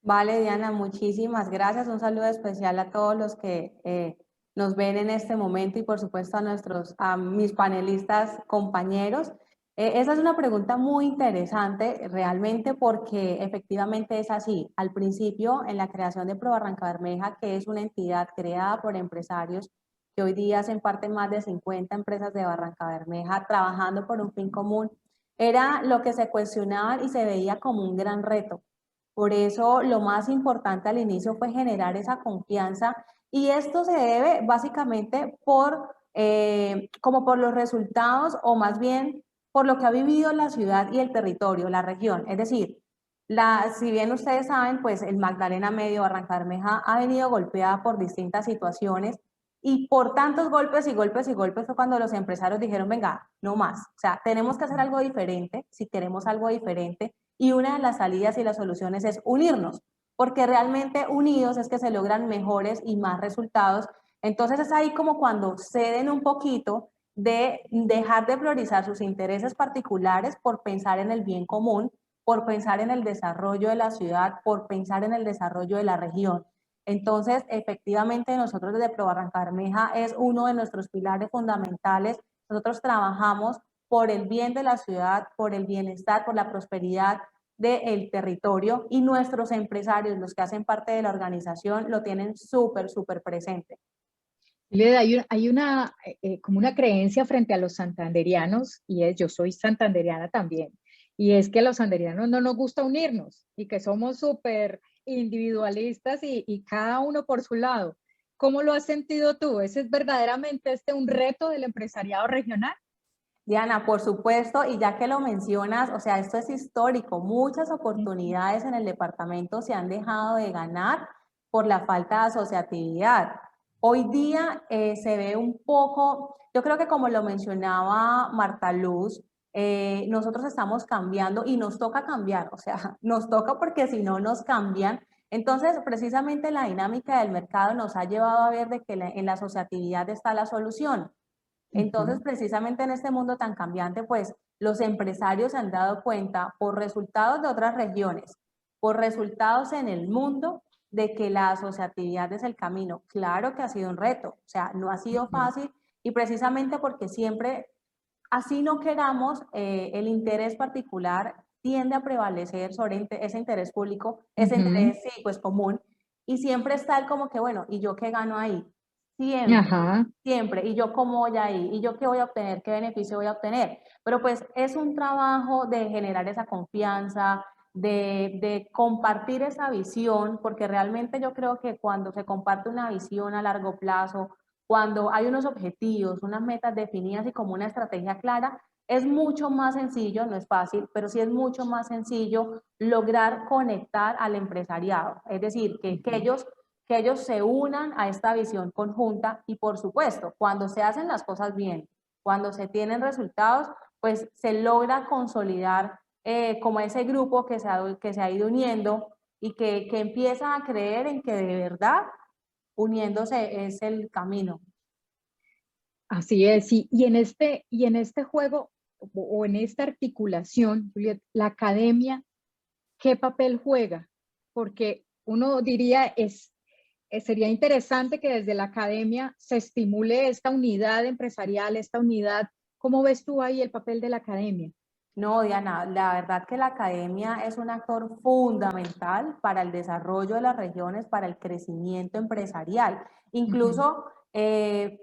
Vale, Diana, muchísimas gracias. Un saludo especial a todos los que nos ven en este momento y por supuesto a mis panelistas compañeros. Esa es una pregunta muy interesante realmente porque efectivamente es así. Al principio, en la creación de ProBarrancabermeja, que es una entidad creada por empresarios que hoy día hacen parte de más de 50 empresas de Barrancabermeja trabajando por un fin común, era lo que se cuestionaba y se veía como un gran reto. Por eso lo más importante al inicio fue generar esa confianza y esto se debe básicamente como por los resultados o más bien por lo que ha vivido la ciudad y el territorio, la región. Es decir, si bien ustedes saben, pues el Magdalena Medio, Barrancabermeja ha venido golpeada por distintas situaciones y por tantos golpes y golpes y golpes fue cuando los empresarios dijeron, venga, no más. O sea, tenemos que hacer algo diferente, si queremos algo diferente. Y una de las salidas y las soluciones es unirnos, porque realmente unidos es que se logran mejores y más resultados. Entonces es ahí como cuando ceden un poquito de dejar de priorizar sus intereses particulares por pensar en el bien común, por pensar en el desarrollo de la ciudad, por pensar en el desarrollo de la región. Entonces, efectivamente, nosotros desde ProBarrancabermeja es uno de nuestros pilares fundamentales. Nosotros trabajamos por el bien de la ciudad, por el bienestar, por la prosperidad del territorio y nuestros empresarios, los que hacen parte de la organización, lo tienen súper, súper presente. Hay como una creencia frente a los santanderianos, y es, yo soy santanderiana también, y es que a los santanderianos no nos gusta unirnos y que somos súper individualistas y cada uno por su lado. ¿Cómo lo has sentido tú? ¿Ese es verdaderamente un reto del empresariado regional? Diana, por supuesto, y ya que lo mencionas, o sea, esto es histórico. Muchas oportunidades en el departamento se han dejado de ganar por la falta de asociatividad. Hoy día se ve un poco, yo creo que como lo mencionaba Marta Luz, nosotros estamos cambiando y nos toca cambiar, o sea, nos toca porque si no nos cambian. Entonces, precisamente la dinámica del mercado nos ha llevado a ver de que en la asociatividad está la solución. Entonces, precisamente en este mundo tan cambiante, pues los empresarios se han dado cuenta por resultados de otras regiones, por resultados en el mundo, de que la asociatividad es el camino. Claro que ha sido un reto, o sea, no ha sido fácil y precisamente porque siempre, así no queramos, el interés particular tiende a prevalecer sobre ese interés público, ese interés, sí, pues común, y siempre está el como que, bueno, ¿y yo qué gano ahí? Siempre, Ajá. siempre. ¿Y yo cómo voy ahí? ¿Y yo qué voy a obtener? ¿Qué beneficio voy a obtener? Pero pues es un trabajo de generar esa confianza, de compartir esa visión, porque realmente yo creo que cuando se comparte una visión a largo plazo, cuando hay unos objetivos, unas metas definidas y como una estrategia clara, es mucho más sencillo, no es fácil, pero sí es mucho más sencillo lograr conectar al empresariado. Es decir, que ellos se unan a esta visión conjunta y por supuesto, cuando se hacen las cosas bien, cuando se tienen resultados, pues se logra consolidar como ese grupo que se ha ido uniendo y que empieza a creer en que de verdad uniéndose es el camino. Así es, sí. Y en este juego o en esta articulación, Juliet, la academia, ¿qué papel juega? Porque uno diría, sería interesante que desde la academia se estimule esta unidad empresarial, esta unidad. ¿Cómo ves tú ahí el papel de la academia? No, Diana, la verdad que la academia es un actor fundamental para el desarrollo de las regiones, para el crecimiento empresarial. Incluso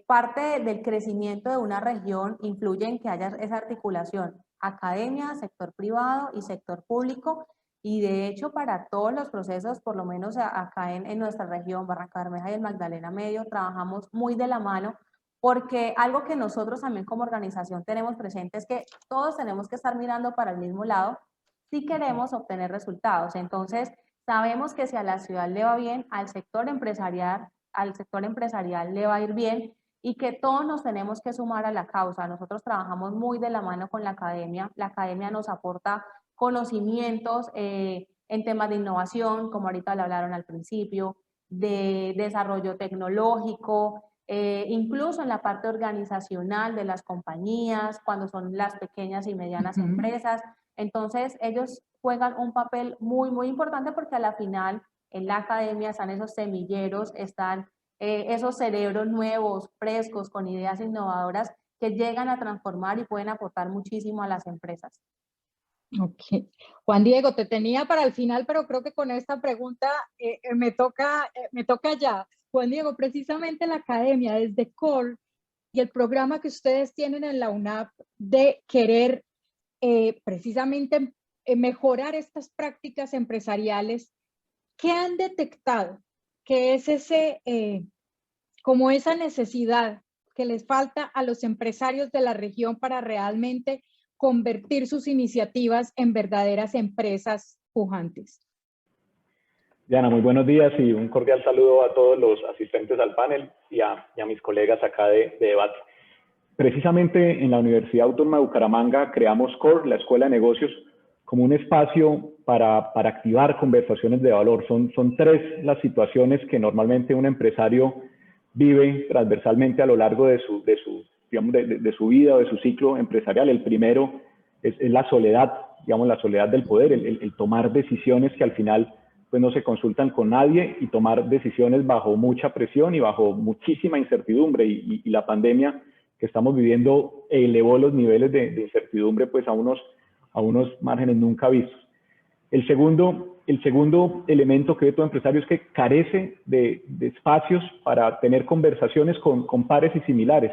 parte del crecimiento de una región influye en que haya esa articulación, academia, sector privado y sector público. Y de hecho, para todos los procesos, por lo menos acá en nuestra región, Barrancabermeja y el Magdalena Medio, trabajamos muy de la mano porque algo que nosotros también como organización tenemos presente es que todos tenemos que estar mirando para el mismo lado si queremos obtener resultados. Entonces, sabemos que si a la ciudad le va bien, al sector empresarial le va a ir bien y que todos nos tenemos que sumar a la causa. Nosotros trabajamos muy de la mano con la academia nos aporta conocimientos en temas de innovación, como ahorita lo hablaron al principio, de desarrollo tecnológico, incluso en la parte organizacional de las compañías, cuando son las pequeñas y medianas empresas. Entonces, ellos juegan un papel muy, muy importante porque a la final en la academia están esos semilleros, están esos cerebros nuevos, frescos, con ideas innovadoras que llegan a transformar y pueden aportar muchísimo a las empresas. Ok. Juan Diego, te tenía para el final, pero creo que con esta pregunta me toca ya. Juan Diego, precisamente la academia, desde CORE y el programa que ustedes tienen en la UNAP de querer precisamente mejorar estas prácticas empresariales, ¿qué han detectado? Que es como esa necesidad que les falta a los empresarios de la región para realmente convertir sus iniciativas en verdaderas empresas pujantes. Diana, muy buenos días y un cordial saludo a todos los asistentes al panel y a mis colegas acá de debate. Precisamente en la Universidad Autónoma de Bucaramanga creamos CORE, la Escuela de Negocios, como un espacio para activar conversaciones de valor. Son tres las situaciones que normalmente un empresario vive transversalmente a lo largo de su vida o de su ciclo empresarial. El primero es la soledad, digamos, la soledad del poder, el tomar decisiones que al final pues no se consultan con nadie y tomar decisiones bajo mucha presión y bajo muchísima incertidumbre. Y la pandemia que estamos viviendo elevó los niveles de incertidumbre pues a unos márgenes nunca vistos. El segundo elemento que ve todo empresario es que carece de espacios para tener conversaciones con pares y similares.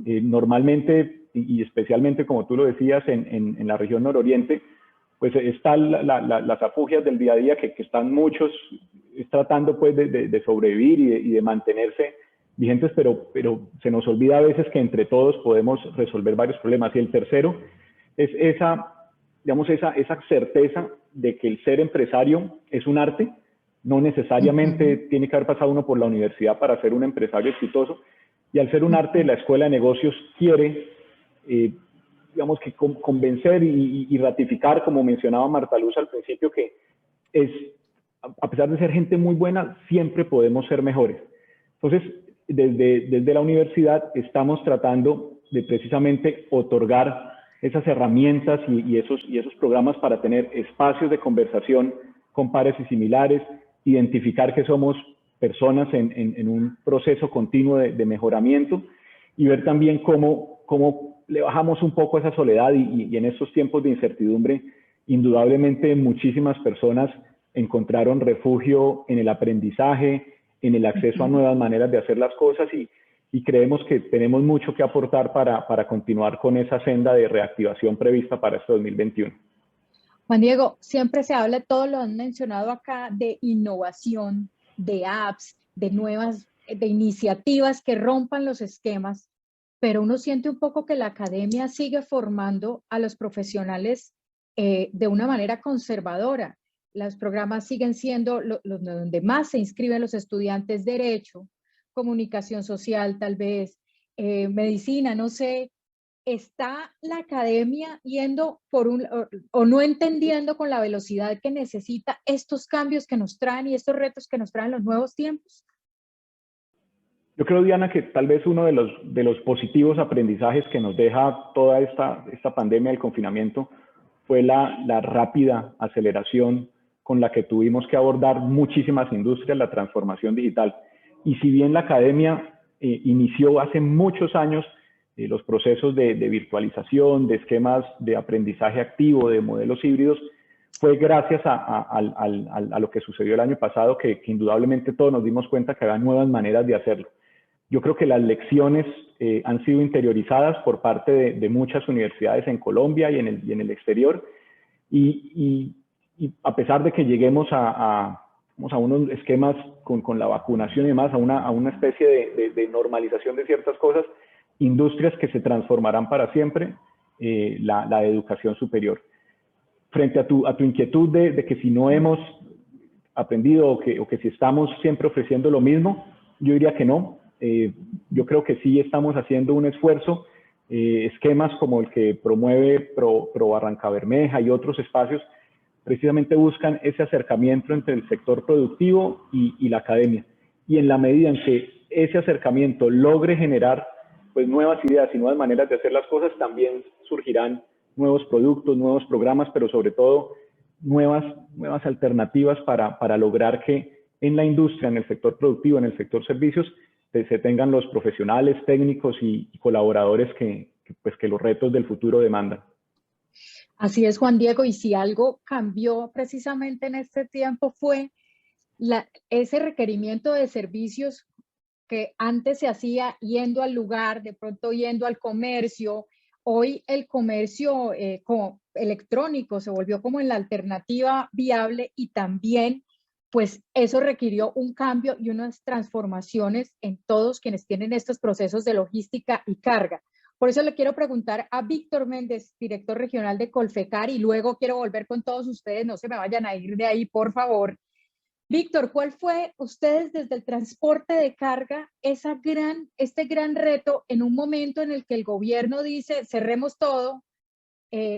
Normalmente, y especialmente como tú lo decías, en la región nororiente, pues están las afugias del día a día que están muchos tratando pues de sobrevivir y de mantenerse vigentes, pero se nos olvida a veces que entre todos podemos resolver varios problemas. Y el tercero es esa certeza de que el ser empresario es un arte. No necesariamente tiene que haber pasado uno por la universidad para ser un empresario exitoso, y al ser un arte, la Escuela de Negocios quiere convencer y ratificar, como mencionaba Marta Luz al principio, que a pesar de ser gente muy buena, siempre podemos ser mejores. Entonces, desde la universidad estamos tratando de precisamente otorgar esas herramientas y esos programas para tener espacios de conversación con pares y similares, identificar que somos personas en un proceso continuo de mejoramiento, y ver también cómo le bajamos un poco esa soledad y en estos tiempos de incertidumbre, indudablemente muchísimas personas encontraron refugio en el aprendizaje, en el acceso a nuevas maneras de hacer las cosas, y creemos que tenemos mucho que aportar para continuar con esa senda de reactivación prevista para este 2021. Juan Diego, siempre se habla, todos lo han mencionado acá, de innovación, de apps, de iniciativas que rompan los esquemas, pero uno siente un poco que la academia sigue formando a los profesionales de una manera conservadora. Los programas siguen siendo donde más se inscriben los estudiantes: derecho, comunicación social, tal vez, medicina, no sé. ¿Está la academia yendo o no entendiendo con la velocidad que necesita estos cambios que nos traen y estos retos que nos traen los nuevos tiempos? Yo creo, Diana, que tal vez uno de los positivos aprendizajes que nos deja toda esta pandemia del confinamiento fue la rápida aceleración con la que tuvimos que abordar muchísimas industrias, la transformación digital. Y si bien la academia inició hace muchos años los procesos de virtualización, de esquemas de aprendizaje activo, de modelos híbridos, fue gracias a lo que sucedió el año pasado que indudablemente todos nos dimos cuenta que había nuevas maneras de hacerlo. Yo creo que las lecciones han sido interiorizadas por parte de muchas universidades en Colombia y en el exterior, y a pesar de que lleguemos a unos esquemas con la vacunación y demás, a una especie de normalización de ciertas cosas, industrias que se transformarán para siempre, la educación superior. Frente a tu inquietud de que si no hemos aprendido o que si estamos siempre ofreciendo lo mismo, yo diría que no. Yo creo que sí estamos haciendo un esfuerzo. Esquemas como el que promueve Pro Barrancabermeja y otros espacios precisamente buscan ese acercamiento entre el sector productivo y la academia. Y en la medida en que ese acercamiento logre generar pues nuevas ideas y nuevas maneras de hacer las cosas, también surgirán nuevos productos, nuevos programas, pero sobre todo nuevas alternativas para lograr que en la industria, en el sector productivo, en el sector servicios, se tengan los profesionales, técnicos y colaboradores que los retos del futuro demandan. Así es, Juan Diego, y si algo cambió precisamente en este tiempo fue ese requerimiento de servicios que antes se hacía yendo al lugar, de pronto yendo al comercio. Hoy el comercio como electrónico se volvió como en la alternativa viable, y también pues eso requirió un cambio y unas transformaciones en todos quienes tienen estos procesos de logística y carga. Por eso le quiero preguntar a Víctor Méndez, director regional de Colfecar, y luego quiero volver con todos ustedes, no se me vayan a ir de ahí, por favor. Víctor, ¿cuál fue ustedes desde el transporte de carga este gran reto en un momento en el que el gobierno dice cerremos todo,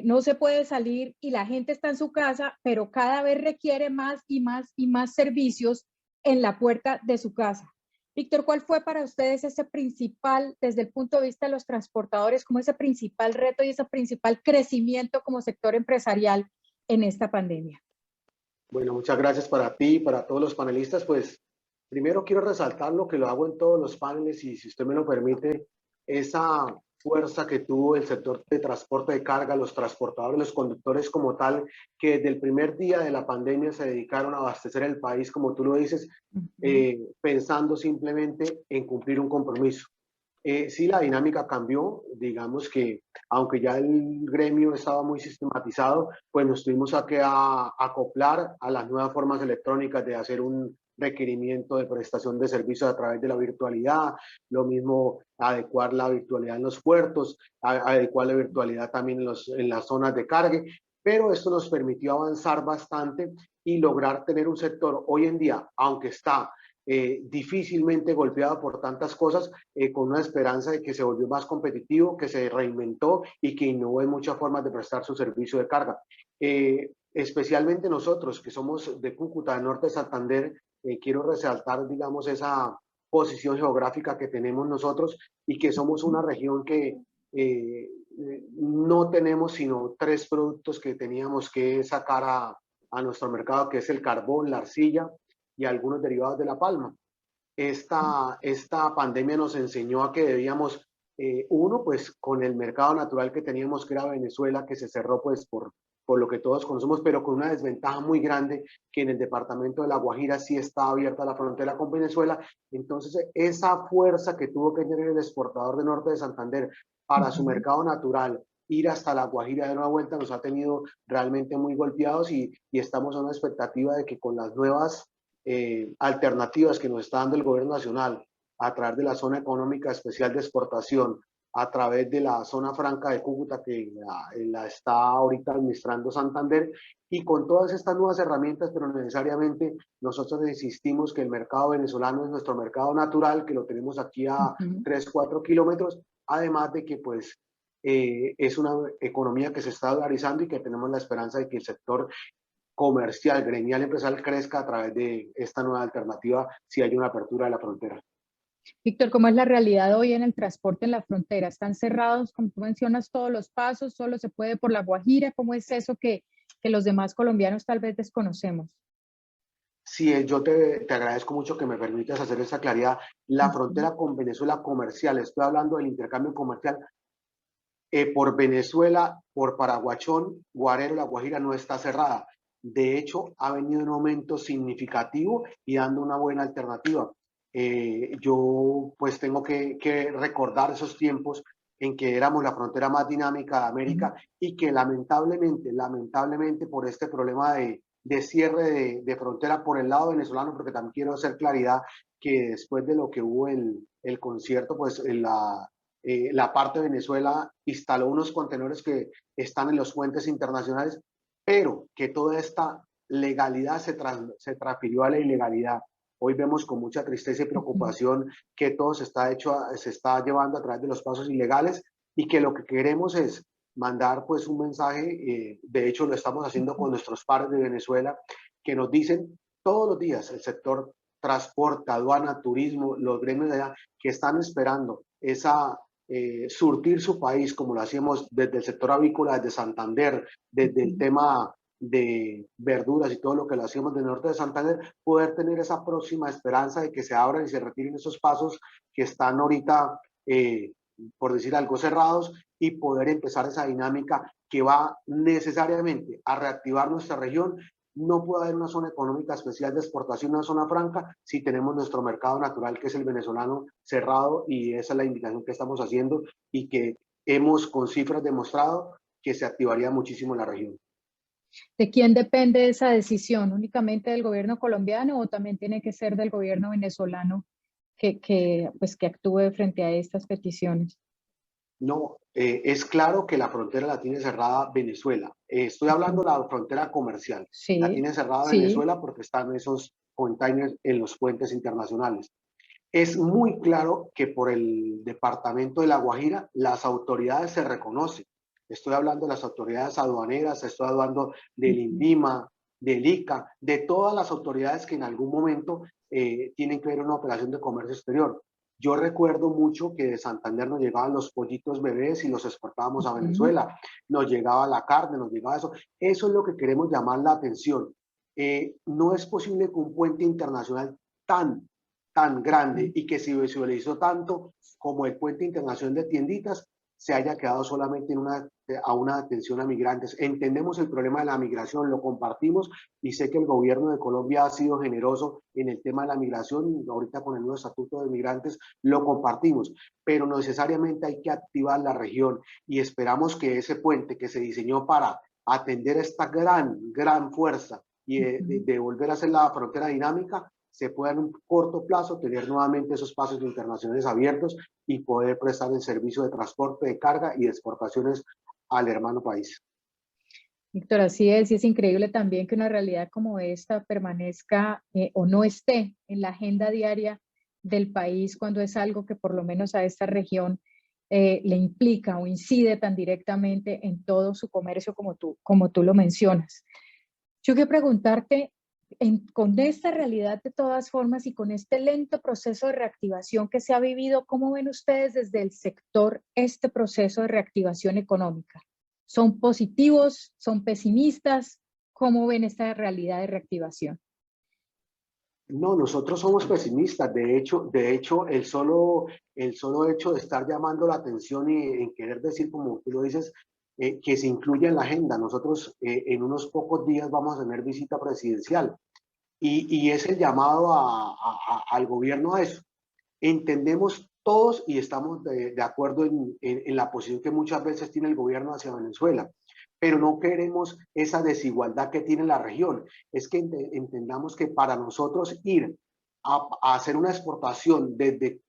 no se puede salir y la gente está en su casa, pero cada vez requiere más y más y más servicios en la puerta de su casa? Víctor, ¿cuál fue para ustedes ese principal, desde el punto de vista de los transportadores, como ese principal reto y ese principal crecimiento como sector empresarial en esta pandemia? Bueno, muchas gracias para ti y para todos los panelistas. Pues primero quiero resaltar lo que lo hago en todos los paneles, y si usted me lo permite, esa fuerza que tuvo el sector de transporte de carga, los transportadores, los conductores como tal, que desde el primer día de la pandemia se dedicaron a abastecer el país, como tú lo dices, pensando simplemente en cumplir un compromiso. Sí, la dinámica cambió, digamos que aunque ya el gremio estaba muy sistematizado, pues nos tuvimos que acoplar a las nuevas formas electrónicas de hacer un requerimiento de prestación de servicios a través de la virtualidad, lo mismo adecuar la virtualidad en los puertos, adecuar la virtualidad también en las zonas de carga, pero esto nos permitió avanzar bastante y lograr tener un sector hoy en día, aunque está difícilmente golpeado por tantas cosas, con una esperanza de que se volvió más competitivo, que se reinventó y que innovó en muchas formas de prestar su servicio de carga. Especialmente nosotros, que somos de Cúcuta, del norte de Santander, quiero resaltar, digamos, esa posición geográfica que tenemos nosotros, y que somos una región que no tenemos sino 3 productos que teníamos que sacar a nuestro mercado, que es el carbón, la arcilla y algunos derivados de la palma. Esta pandemia nos enseñó a que debíamos, uno, pues con el mercado natural que teníamos, que era Venezuela, que se cerró pues por lo que todos conocemos, pero con una desventaja muy grande, que en el departamento de La Guajira sí está abierta la frontera con Venezuela. Entonces, esa fuerza que tuvo que tener el exportador de norte de Santander para su mercado natural, ir hasta La Guajira de una vuelta, nos ha tenido realmente muy golpeados, y estamos a una expectativa de que con las nuevas alternativas que nos está dando el gobierno nacional a través de la zona económica especial de exportación, a través de la zona franca de Cúcuta, que la está ahorita administrando Santander, y con todas estas nuevas herramientas, pero necesariamente nosotros insistimos que el mercado venezolano es nuestro mercado natural, que lo tenemos aquí a 3-4 kilómetros, además de que pues es una economía que se está dolarizando y que tenemos la esperanza de que el sector comercial, gremial, empresarial crezca a través de esta nueva alternativa si hay una apertura de la frontera. Víctor, ¿cómo es la realidad hoy en el transporte en la frontera? ¿Están cerrados, como tú mencionas, todos los pasos? ¿Solo se puede por La Guajira? ¿Cómo es eso que los demás colombianos tal vez desconocemos? Sí, yo te agradezco mucho que me permitas hacer esa claridad. La frontera con Venezuela comercial, estoy hablando del intercambio comercial, por Venezuela, por Paraguachón, Guarero, La Guajira no está cerrada. De hecho, ha venido en un aumento significativo y dando una buena alternativa. Yo pues tengo que recordar esos tiempos en que éramos la frontera más dinámica de América, y que lamentablemente por este problema de cierre de frontera por el lado venezolano, porque también quiero hacer claridad que después de lo que hubo el concierto, pues la parte de Venezuela instaló unos contenedores que están en los puentes internacionales, pero que toda esta legalidad se transfirió a la ilegalidad. Hoy vemos con mucha tristeza y preocupación que todo se está llevando a través de los pasos ilegales, y que lo que queremos es mandar pues un mensaje, de hecho lo estamos haciendo con nuestros pares de Venezuela, que nos dicen todos los días, el sector transporte, aduana, turismo, los gremios de allá, que están esperando esa surtir su país como lo hacíamos desde el sector avícola, desde Santander, desde el tema de verduras y todo lo que lo hacíamos del norte de Santander, poder tener esa próxima esperanza de que se abran y se retiren esos pasos que están ahorita, por decir algo, cerrados, y poder empezar esa dinámica que va necesariamente a reactivar nuestra región. No puede haber una zona económica especial de exportación, una zona franca, si tenemos nuestro mercado natural, que es el venezolano, cerrado, y esa es la indicación que estamos haciendo y que hemos con cifras demostrado que se activaría muchísimo la región. ¿De quién depende esa decisión? ¿Únicamente del gobierno colombiano o también tiene que ser del gobierno venezolano que actúe frente a estas peticiones? No, es claro que la frontera la tiene cerrada Venezuela. Estoy hablando de la frontera comercial. Sí, La tiene cerrada sí. Venezuela porque están esos containers en los puentes internacionales. Es muy claro que por el departamento de La Guajira las autoridades se reconocen. Estoy hablando de las autoridades aduaneras, estoy hablando del INVIMA, del ICA, de todas las autoridades que en algún momento tienen que ver una operación de comercio exterior. Yo recuerdo mucho que de Santander nos llegaban los pollitos bebés y los exportábamos a Venezuela. Nos llegaba la carne, nos llegaba eso. Eso es lo que queremos llamar la atención. No es posible que un puente internacional tan grande y que se visualizó tanto como el puente internacional de tienditas se haya quedado solamente a una atención a migrantes. Entendemos el problema de la migración, lo compartimos, y sé que el gobierno de Colombia ha sido generoso en el tema de la migración. Ahorita con el nuevo estatuto de migrantes lo compartimos, pero necesariamente hay que activar la región, y esperamos que ese puente que se diseñó para atender esta gran fuerza y de volver a hacer la frontera dinámica, se pueda en un corto plazo tener nuevamente esos pasos internacionales abiertos y poder prestar el servicio de transporte de carga y de exportaciones al hermano país. Víctor, así es, y es increíble también que una realidad como esta permanezca o no esté en la agenda diaria del país cuando es algo que por lo menos a esta región le implica o incide tan directamente en todo su comercio como tú lo mencionas. Yo quiero preguntarte, con esta realidad de todas formas y con este lento proceso de reactivación que se ha vivido, ¿cómo ven ustedes desde el sector este proceso de reactivación económica? ¿Son positivos? ¿Son pesimistas? ¿Cómo ven esta realidad de reactivación? No, nosotros somos pesimistas. De hecho, el solo hecho de estar llamando la atención y en querer decir, como tú lo dices, que se incluya en la agenda. Nosotros en unos pocos días vamos a tener visita presidencial, y es el llamado al gobierno a eso. Entendemos todos y estamos de acuerdo en la posición que muchas veces tiene el gobierno hacia Venezuela, pero no queremos esa desigualdad que tiene la región. Es que entendamos que para nosotros ir a hacer una exportación desde,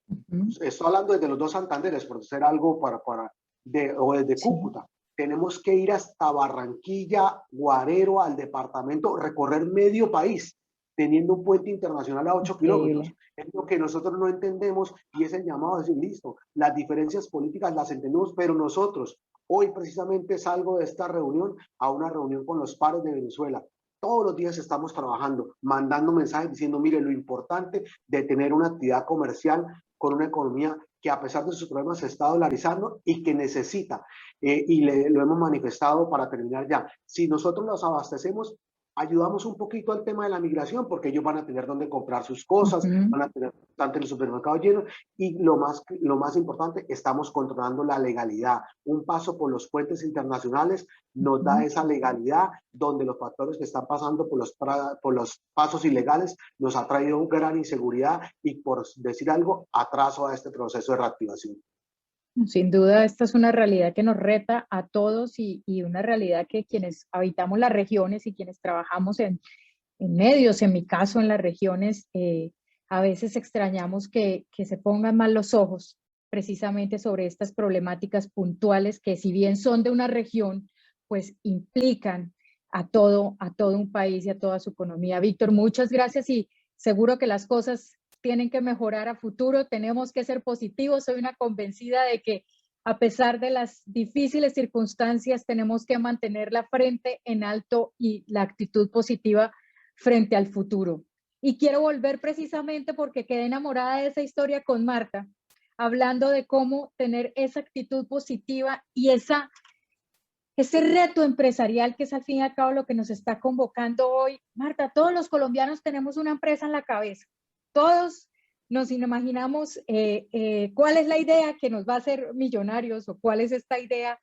estoy hablando desde los dos Santanderes, por hacer algo o desde Cúcuta, tenemos que ir hasta Barranquilla, Guarero, al departamento, recorrer medio país, teniendo un puente internacional a 8 kilómetros. Es lo que nosotros no entendemos, y es el llamado a decir, listo, las diferencias políticas las entendemos, pero nosotros, hoy precisamente salgo de esta reunión a una reunión con los pares de Venezuela. Todos los días estamos trabajando, mandando mensajes diciendo, mire, lo importante de tener una actividad comercial con una economía que a pesar de sus problemas se está dolarizando y que necesita, y lo hemos manifestado para terminar ya. Si nosotros los abastecemos, ayudamos un poquito al tema de la migración, porque ellos van a tener donde comprar sus cosas, van a tener bastante el supermercado lleno, y lo más importante, estamos controlando la legalidad. Un paso por los puentes internacionales nos da esa legalidad, donde los factores que están pasando por los pasos ilegales nos ha traído gran inseguridad y, por decir algo, atraso a este proceso de reactivación. Sin duda, esta es una realidad que nos reta a todos y una realidad que quienes habitamos las regiones y quienes trabajamos en medios, en mi caso en las regiones, a veces extrañamos que se pongan más los ojos precisamente sobre estas problemáticas puntuales que, si bien son de una región, pues implican a todo un país y a toda su economía. Víctor, muchas gracias, y seguro que las cosas tienen que mejorar a futuro, tenemos que ser positivos. Soy una convencida de que a pesar de las difíciles circunstancias tenemos que mantener la frente en alto y la actitud positiva frente al futuro. Y quiero volver precisamente porque quedé enamorada de esa historia con Marta, hablando de cómo tener esa actitud positiva y ese reto empresarial que es al fin y al cabo lo que nos está convocando hoy. Marta, todos los colombianos tenemos una empresa en la cabeza. Todos nos imaginamos cuál es la idea que nos va a hacer millonarios o cuál es esta idea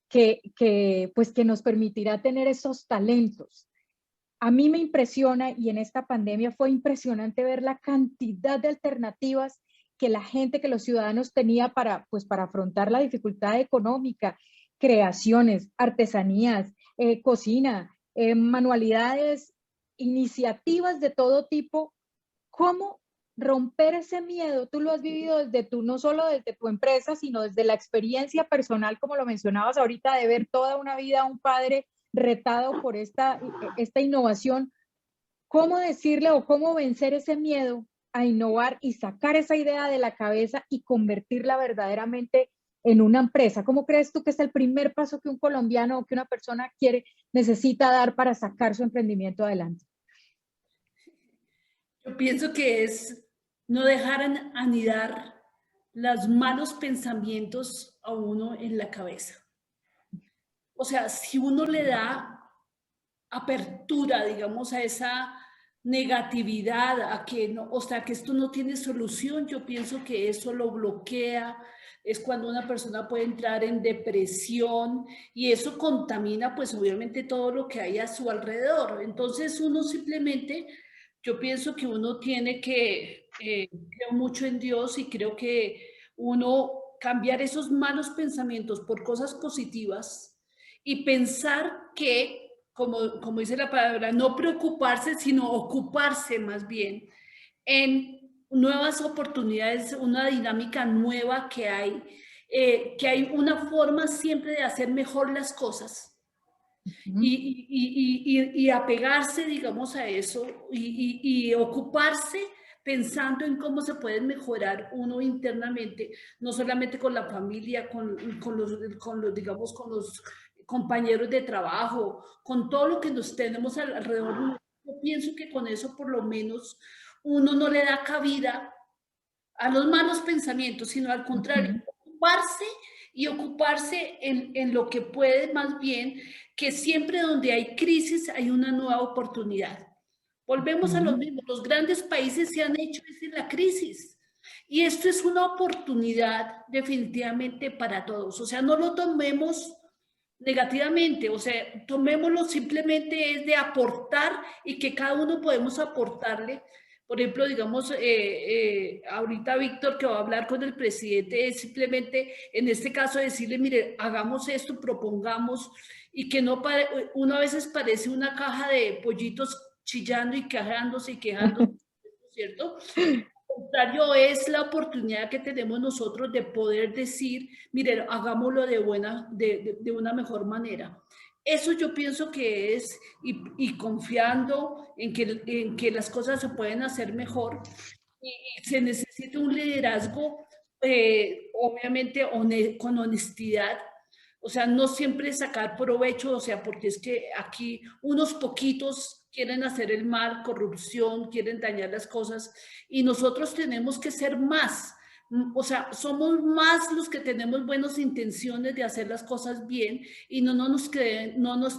pues, que nos permitirá tener esos talentos. A mí me impresiona, y en esta pandemia fue impresionante ver la cantidad de alternativas que la gente, que los ciudadanos tenía pues, para afrontar la dificultad económica, creaciones, artesanías, cocina, manualidades, iniciativas de todo tipo. ¿Cómo romper ese miedo? Tú lo has vivido no solo desde tu empresa, sino desde la experiencia personal, como lo mencionabas ahorita, de ver toda una vida a un padre retado por esta innovación. ¿Cómo decirle o cómo vencer ese miedo a innovar y sacar esa idea de la cabeza y convertirla verdaderamente en una empresa? ¿Cómo crees tú que es el primer paso que un colombiano o que una persona necesita dar para sacar su emprendimiento adelante? Yo pienso que es no dejar anidar los malos pensamientos a uno en la cabeza. O sea, si uno le da apertura, digamos, a esa negatividad, a que no, o sea, que esto no tiene solución, yo pienso que eso lo bloquea. Es cuando una persona puede entrar en depresión y eso contamina, pues obviamente todo lo que hay a su alrededor. Entonces uno simplemente, yo pienso que uno tiene que, creo mucho en Dios y creo que uno cambiar esos malos pensamientos por cosas positivas y pensar que, como dice la palabra, no preocuparse, sino ocuparse más bien en nuevas oportunidades, una dinámica nueva que hay una forma siempre de hacer mejor las cosas. Y apegarse, digamos, a eso y ocuparse pensando en cómo se puede mejorar uno internamente, no solamente con la familia, con los, digamos, con los compañeros de trabajo, con todo lo que nos tenemos alrededor. Yo pienso que con eso por lo menos uno no le da cabida a los malos pensamientos, sino al contrario, ocuparse en lo que puede, más bien, que siempre donde hay crisis hay una nueva oportunidad. Volvemos a lo mismo, los grandes países se han hecho en la crisis y esto es una oportunidad definitivamente para todos. O sea, no lo tomemos negativamente, o sea, tomémoslo simplemente es de aportar y que cada uno podemos aportarle. Por ejemplo, digamos, ahorita Víctor que va a hablar con el presidente es simplemente, en este caso, decirle, mire, hagamos esto, propongamos, y que no, uno a veces parece una caja de pollitos chillando y quejándose, ¿cierto? Al contrario, es la oportunidad que tenemos nosotros de poder decir, mire, hagámoslo de una mejor manera. Eso yo pienso que es, y confiando en que las cosas se pueden hacer mejor, y se necesita un liderazgo, obviamente, con honestidad. O sea, no siempre sacar provecho, o sea, porque es que aquí unos poquitos quieren hacer el mal, corrupción, quieren dañar las cosas, y nosotros tenemos que ser más. O sea, somos más los que tenemos buenas intenciones de hacer las cosas bien y no nos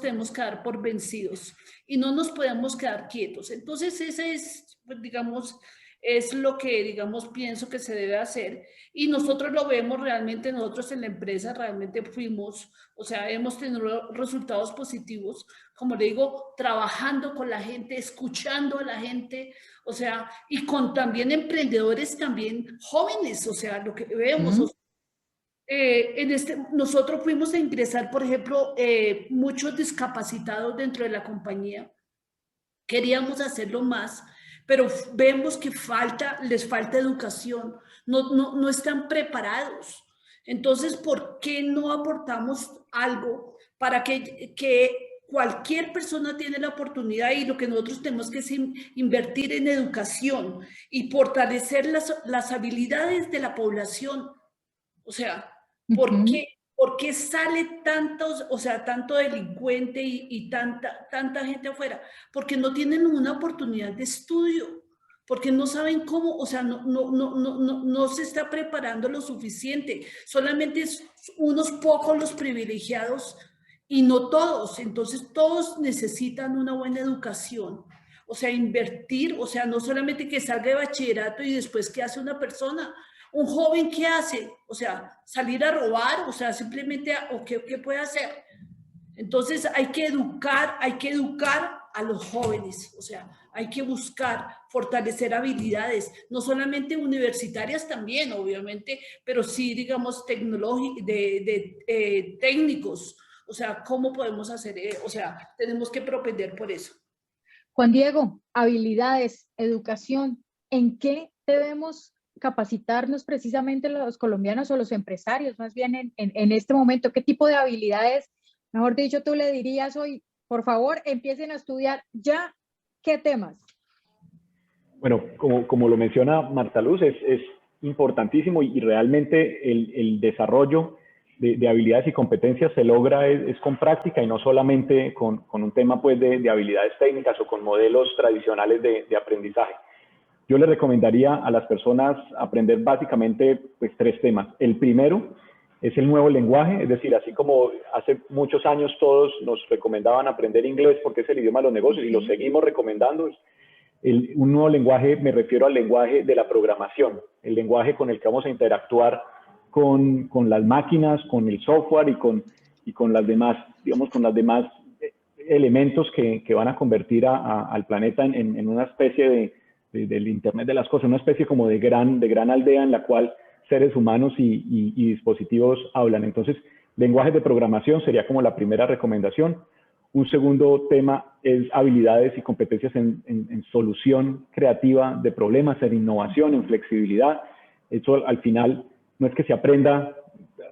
tenemos que dar por vencidos y no nos podemos quedar quietos. Entonces, ese es, pues, digamos, es lo que, digamos, pienso que se debe hacer y nosotros lo vemos realmente, nosotros en la empresa realmente fuimos, o sea, hemos tenido resultados positivos, como le digo, trabajando con la gente, escuchando a la gente, o sea, y con también emprendedores también jóvenes, o sea, lo que vemos. O sea, nosotros fuimos a ingresar, por ejemplo, muchos discapacitados dentro de la compañía. Queríamos hacerlo más, pero vemos que les falta educación, no están preparados. Entonces, ¿por qué no aportamos algo para que cualquier persona tiene la oportunidad? Y lo que nosotros tenemos que es invertir en educación y fortalecer las habilidades de la población. O sea, ¿por qué sale tanto delincuente y tanta gente afuera? Porque no tienen una oportunidad de estudio. porque no saben cómo, o sea, no se está preparando lo suficiente. Solamente unos pocos los privilegiados y no todos. Entonces, todos necesitan una buena educación. O sea, invertir, o sea, no solamente que salga de bachillerato y después qué hace una persona. Un joven, ¿qué hace? O sea, salir a robar, o sea, simplemente, ¿o qué puede hacer? Entonces hay que educar a los jóvenes, o sea, hay que buscar fortalecer habilidades, no solamente universitarias también, obviamente, pero sí, digamos, técnicos, o sea, ¿cómo podemos hacer? O sea, tenemos que propender por eso. Juan Diego, habilidades, educación, ¿en qué debemos capacitarnos precisamente los colombianos o los empresarios, más bien en este momento? ¿Qué tipo de habilidades, mejor dicho, tú le dirías hoy, por favor, empiecen a estudiar ya? ¿Qué temas? Bueno, como lo menciona Marta Luz, es importantísimo y realmente el desarrollo de habilidades y competencias se logra es con práctica y no solamente con un tema pues de habilidades técnicas o con modelos tradicionales de aprendizaje. Yo le recomendaría a las personas aprender básicamente pues 3 temas. El primero es el nuevo lenguaje, es decir, así como hace muchos años todos nos recomendaban aprender inglés porque es el idioma de los negocios y lo seguimos recomendando. Un nuevo lenguaje, me refiero al lenguaje de la programación, el lenguaje con el que vamos a interactuar con las máquinas, con el software y con las demás, digamos, con los demás elementos que van a convertir al planeta en una especie del Internet de las cosas, una especie como de gran aldea en la cual seres humanos y dispositivos hablan. Entonces, lenguajes de programación sería como la primera recomendación. Un segundo tema es habilidades y competencias en solución creativa de problemas, en innovación, en flexibilidad. Eso al final no es que se aprenda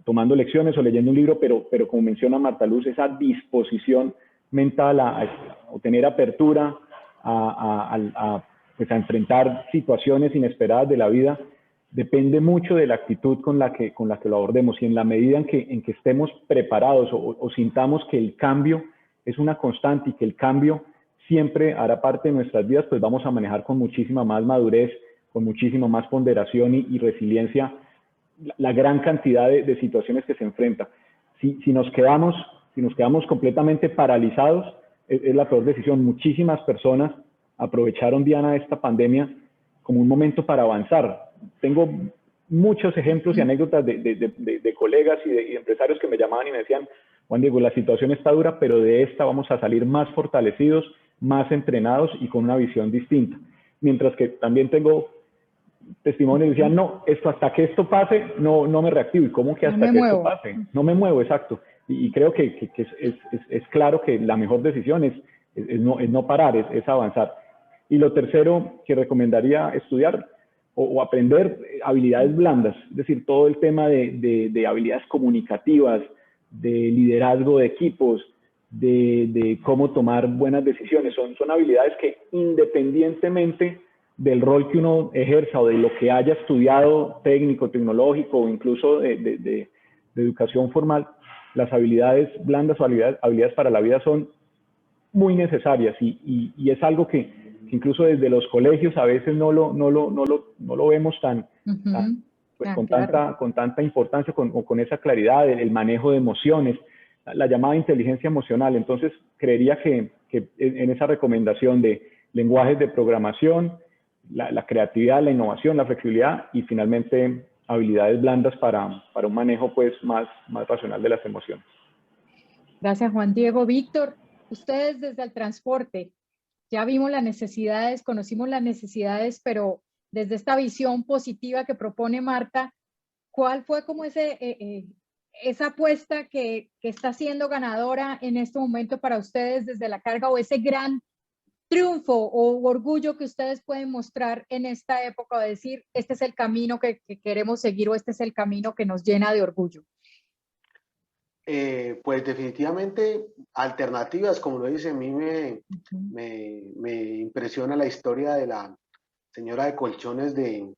tomando lecciones o leyendo un libro, pero como menciona Marta Luz, esa disposición mental a tener apertura pues a enfrentar situaciones inesperadas de la vida, depende mucho de la actitud con la que lo abordemos. Y en la medida en que estemos preparados o sintamos que el cambio es una constante y que el cambio siempre hará parte de nuestras vidas, pues vamos a manejar con muchísima más madurez, con muchísima más ponderación y resiliencia la gran cantidad de situaciones que se enfrentan. Si nos quedamos completamente paralizados, es la peor decisión. Muchísimas personas aprovecharon, Diana, esta pandemia como un momento para avanzar. Tengo muchos ejemplos y anécdotas de colegas y de empresarios que me llamaban y me decían: Juan Diego, la situación está dura, pero de esta vamos a salir más fortalecidos, más entrenados y con una visión distinta. Mientras que también tengo testimonios que decían: no, hasta que esto pase, no me reactivo. ¿Y cómo que hasta que esto pase? No me muevo, exacto. Y creo que es claro que la mejor decisión es no parar, es avanzar. Y lo tercero que recomendaría estudiar o aprender, habilidades blandas, es decir, todo el tema de habilidades comunicativas, de liderazgo de equipos, de cómo tomar buenas decisiones. Son habilidades que, independientemente del rol que uno ejerza o de lo que haya estudiado técnico, tecnológico o incluso de educación formal, las habilidades blandas o habilidades para la vida son muy necesarias y es algo que incluso desde los colegios a veces no lo vemos pues con tanta importancia, con esa claridad, el manejo de emociones, la llamada inteligencia emocional. Entonces, creería que en esa recomendación de lenguajes de programación, la creatividad, la innovación, la flexibilidad y finalmente habilidades blandas para un manejo pues más racional de las emociones. Gracias, Juan Diego. Víctor, ustedes desde el transporte, ya vimos las necesidades, conocimos las necesidades, pero desde esta visión positiva que propone Marta, ¿cuál fue como esa apuesta que está siendo ganadora en este momento para ustedes desde la carga, o ese gran triunfo o orgullo que ustedes pueden mostrar en esta época, de decir, este es el camino que queremos seguir o este es el camino que nos llena de orgullo? Pues definitivamente alternativas, como lo dice, a mí me impresiona la historia de la señora de colchones de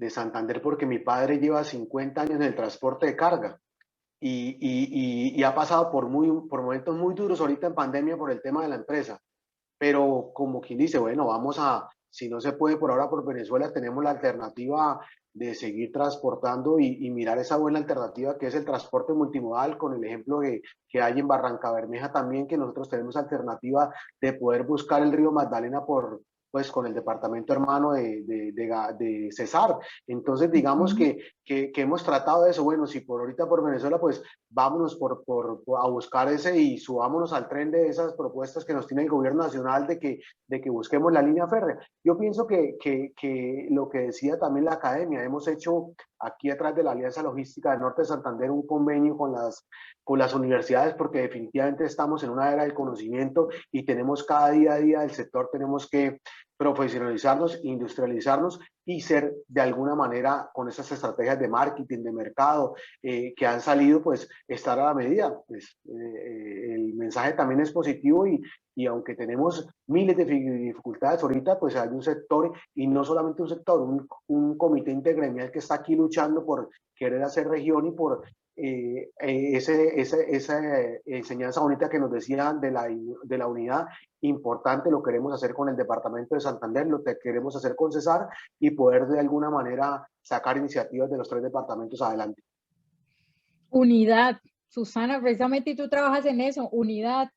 Santander, porque mi padre lleva 50 años en el transporte de carga y ha pasado por momentos muy duros ahorita en pandemia por el tema de la empresa, pero como quien dice, bueno, vamos a Si no se puede por ahora por Venezuela, tenemos la alternativa de seguir transportando y mirar esa buena alternativa que es el transporte multimodal, con el ejemplo que hay en Barrancabermeja también, que nosotros tenemos alternativa de poder buscar el río Magdalena pues con el departamento hermano de Cesar. Entonces, digamos que hemos tratado de eso. Bueno, si por ahorita por Venezuela, pues vámonos a buscar ese y subámonos al tren de esas propuestas que nos tiene el gobierno nacional de que busquemos la línea férrea. Yo pienso que lo que decía también la academia, hemos hecho aquí atrás de la Alianza Logística del Norte de Santander un convenio con las universidades, porque definitivamente estamos en una era del conocimiento y tenemos cada día a día del sector, tenemos que profesionalizarnos, industrializarnos y ser de alguna manera con esas estrategias de marketing, de mercado que han salido, pues estar a la medida. Pues, el mensaje también es positivo y aunque tenemos miles de dificultades ahorita, pues hay un sector y no solamente un sector, un comité intergremial que está aquí luchando por querer hacer región y por esa enseñanza bonita que nos decían de la unidad importante, lo queremos hacer con el departamento de Santander, lo que queremos hacer con Cesar y poder de alguna manera sacar iniciativas de los 3 departamentos adelante. Unidad, Susana, precisamente y tú trabajas en eso, unidad,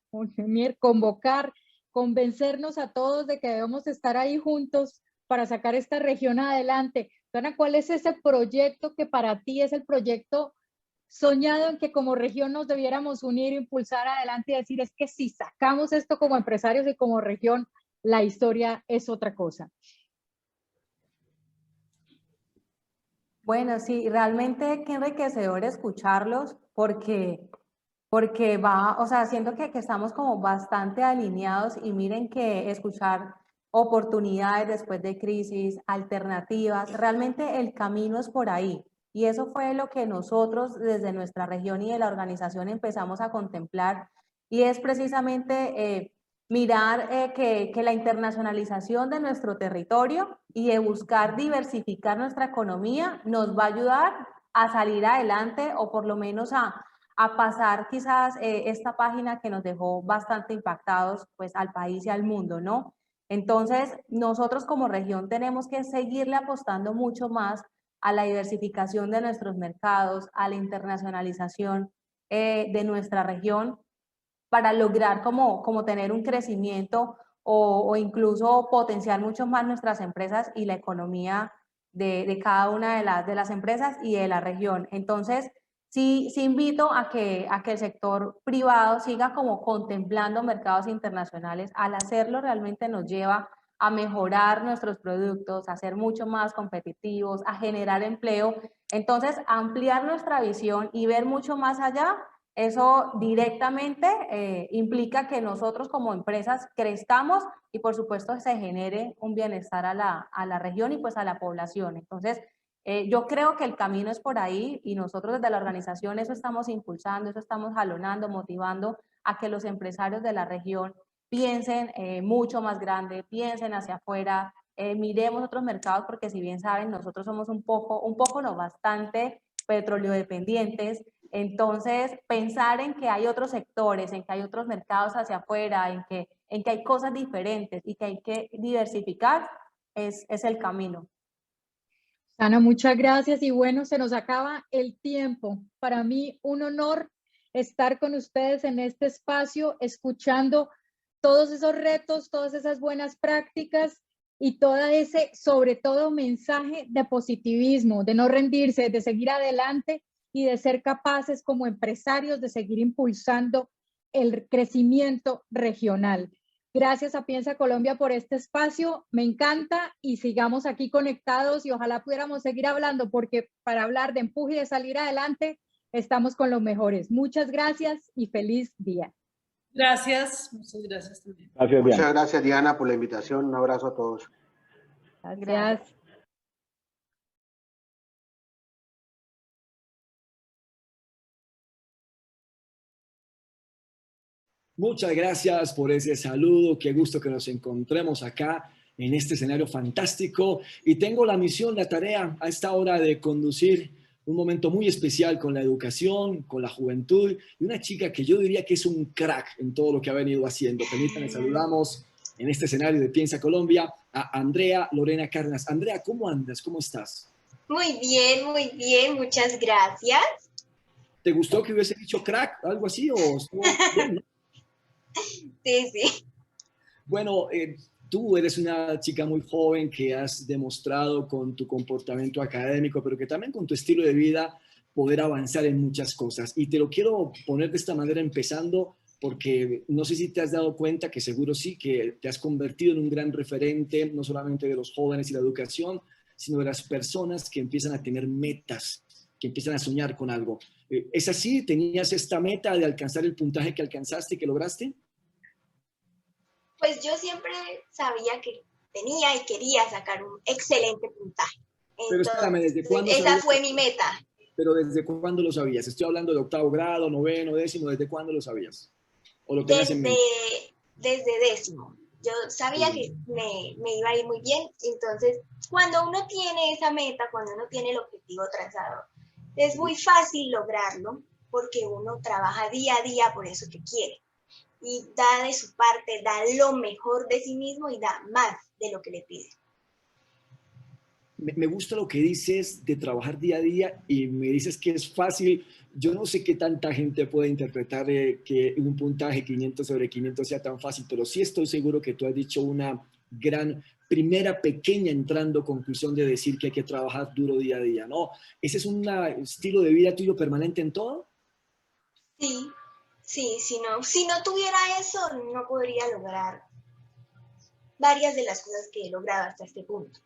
convocar, convencernos a todos de que debemos estar ahí juntos para sacar esta región adelante. Susana, ¿cuál es ese proyecto que para ti es el proyecto soñado en que como región nos debiéramos unir, impulsar adelante y decir es que si sacamos esto como empresarios y como región, la historia es otra cosa? Bueno, sí, realmente qué enriquecedor escucharlos porque va, o sea, siento que estamos como bastante alineados y miren que escuchar oportunidades después de crisis, alternativas, realmente el camino es por ahí. Y eso fue lo que nosotros desde nuestra región y de la organización empezamos a contemplar y es precisamente mirar que la internacionalización de nuestro territorio y de buscar diversificar nuestra economía nos va a ayudar a salir adelante o por lo menos a pasar quizás esta página que nos dejó bastante impactados pues al país y al mundo, ¿no? Entonces, nosotros como región tenemos que seguirle apostando mucho más a la diversificación de nuestros mercados, a la internacionalización de nuestra región para lograr como tener un crecimiento o incluso potenciar mucho más nuestras empresas y la economía de cada una de las empresas y de la región. Entonces, sí invito a que el sector privado siga como contemplando mercados internacionales. Al hacerlo realmente nos lleva a mejorar nuestros productos, a ser mucho más competitivos, a generar empleo. Entonces, ampliar nuestra visión y ver mucho más allá, eso directamente implica que nosotros como empresas crezcamos y por supuesto se genere un bienestar a la región y pues a la población. Entonces, yo creo que el camino es por ahí y nosotros desde la organización eso estamos impulsando, eso estamos jalonando, motivando a que los empresarios de la región piensen mucho más grande, piensen hacia afuera, miremos otros mercados porque si bien saben, nosotros somos un poco no, bastante petróleo dependientes. Entonces, pensar en que hay otros sectores, en que hay otros mercados hacia afuera, en que hay cosas diferentes y que hay que diversificar, es el camino. Ana, muchas gracias y bueno, se nos acaba el tiempo. Para mí un honor estar con ustedes en este espacio, escuchando todos esos retos, todas esas buenas prácticas y todo ese, sobre todo, mensaje de positivismo, de no rendirse, de seguir adelante y de ser capaces como empresarios de seguir impulsando el crecimiento regional. Gracias a Piensa Colombia por este espacio, me encanta y sigamos aquí conectados y ojalá pudiéramos seguir hablando porque para hablar de empuje y de salir adelante estamos con los mejores. Muchas gracias y feliz día. Gracias, muchas gracias también. Gracias, Diana. Muchas gracias, Diana, por la invitación. Un abrazo a todos. Gracias. Muchas gracias por ese saludo. Qué gusto que nos encontremos acá en este escenario fantástico. Y tengo la misión, la tarea a esta hora de conducir un momento muy especial con la educación, con la juventud y una chica que yo diría que es un crack en todo lo que ha venido haciendo. Permítanme, saludamos en este escenario de Piensa Colombia a Andrea Lorena Cárdenas. Andrea, ¿cómo andas? ¿Cómo estás? Muy bien, muchas gracias. ¿Te gustó que hubiese dicho crack, algo así? ¿O estuvo bien, no? Sí, sí. Bueno, tú eres una chica muy joven que has demostrado con tu comportamiento académico, pero que también con tu estilo de vida poder avanzar en muchas cosas. Y te lo quiero poner de esta manera empezando porque no sé si te has dado cuenta, que seguro sí, que te has convertido en un gran referente, no solamente de los jóvenes y la educación, sino de las personas que empiezan a tener metas, que empiezan a soñar con algo. ¿Es así? ¿Tenías esta meta de alcanzar el puntaje que alcanzaste y que lograste? Pues yo siempre sabía que tenía y quería sacar un excelente puntaje. Pero espérame, ¿desde cuándo Esa sabías? fue mi meta. Pero ¿desde cuándo lo sabías? Estoy hablando de octavo grado, noveno, décimo, ¿desde cuándo lo sabías? ¿O lo tenías en mente? Desde décimo. Yo sabía que me iba a ir muy bien. Entonces, cuando uno tiene esa meta, cuando uno tiene el objetivo trazado, es muy fácil lograrlo porque uno trabaja día a día por eso que quiere. Y da de su parte, da lo mejor de sí mismo y da más de lo que le pide. Me gusta lo que dices de trabajar día a día y me dices que es fácil. Yo no sé qué tanta gente puede interpretar que un puntaje 500 sobre 500 sea tan fácil, pero sí estoy seguro que tú has dicho una gran primera pequeña entrando conclusión de decir que hay que trabajar duro día a día, ¿no? ¿Ese es un estilo de vida tuyo permanente en todo? Sí, sí, si no tuviera eso, no podría lograr varias de las cosas que he logrado hasta este punto.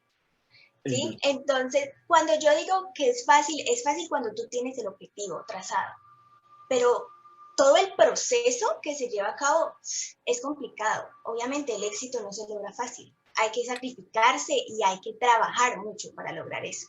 ¿Sí? Entonces, cuando yo digo que es fácil cuando tú tienes el objetivo trazado, pero todo el proceso que se lleva a cabo es complicado. Obviamente el éxito no se logra fácil, hay que sacrificarse y hay que trabajar mucho para lograr eso.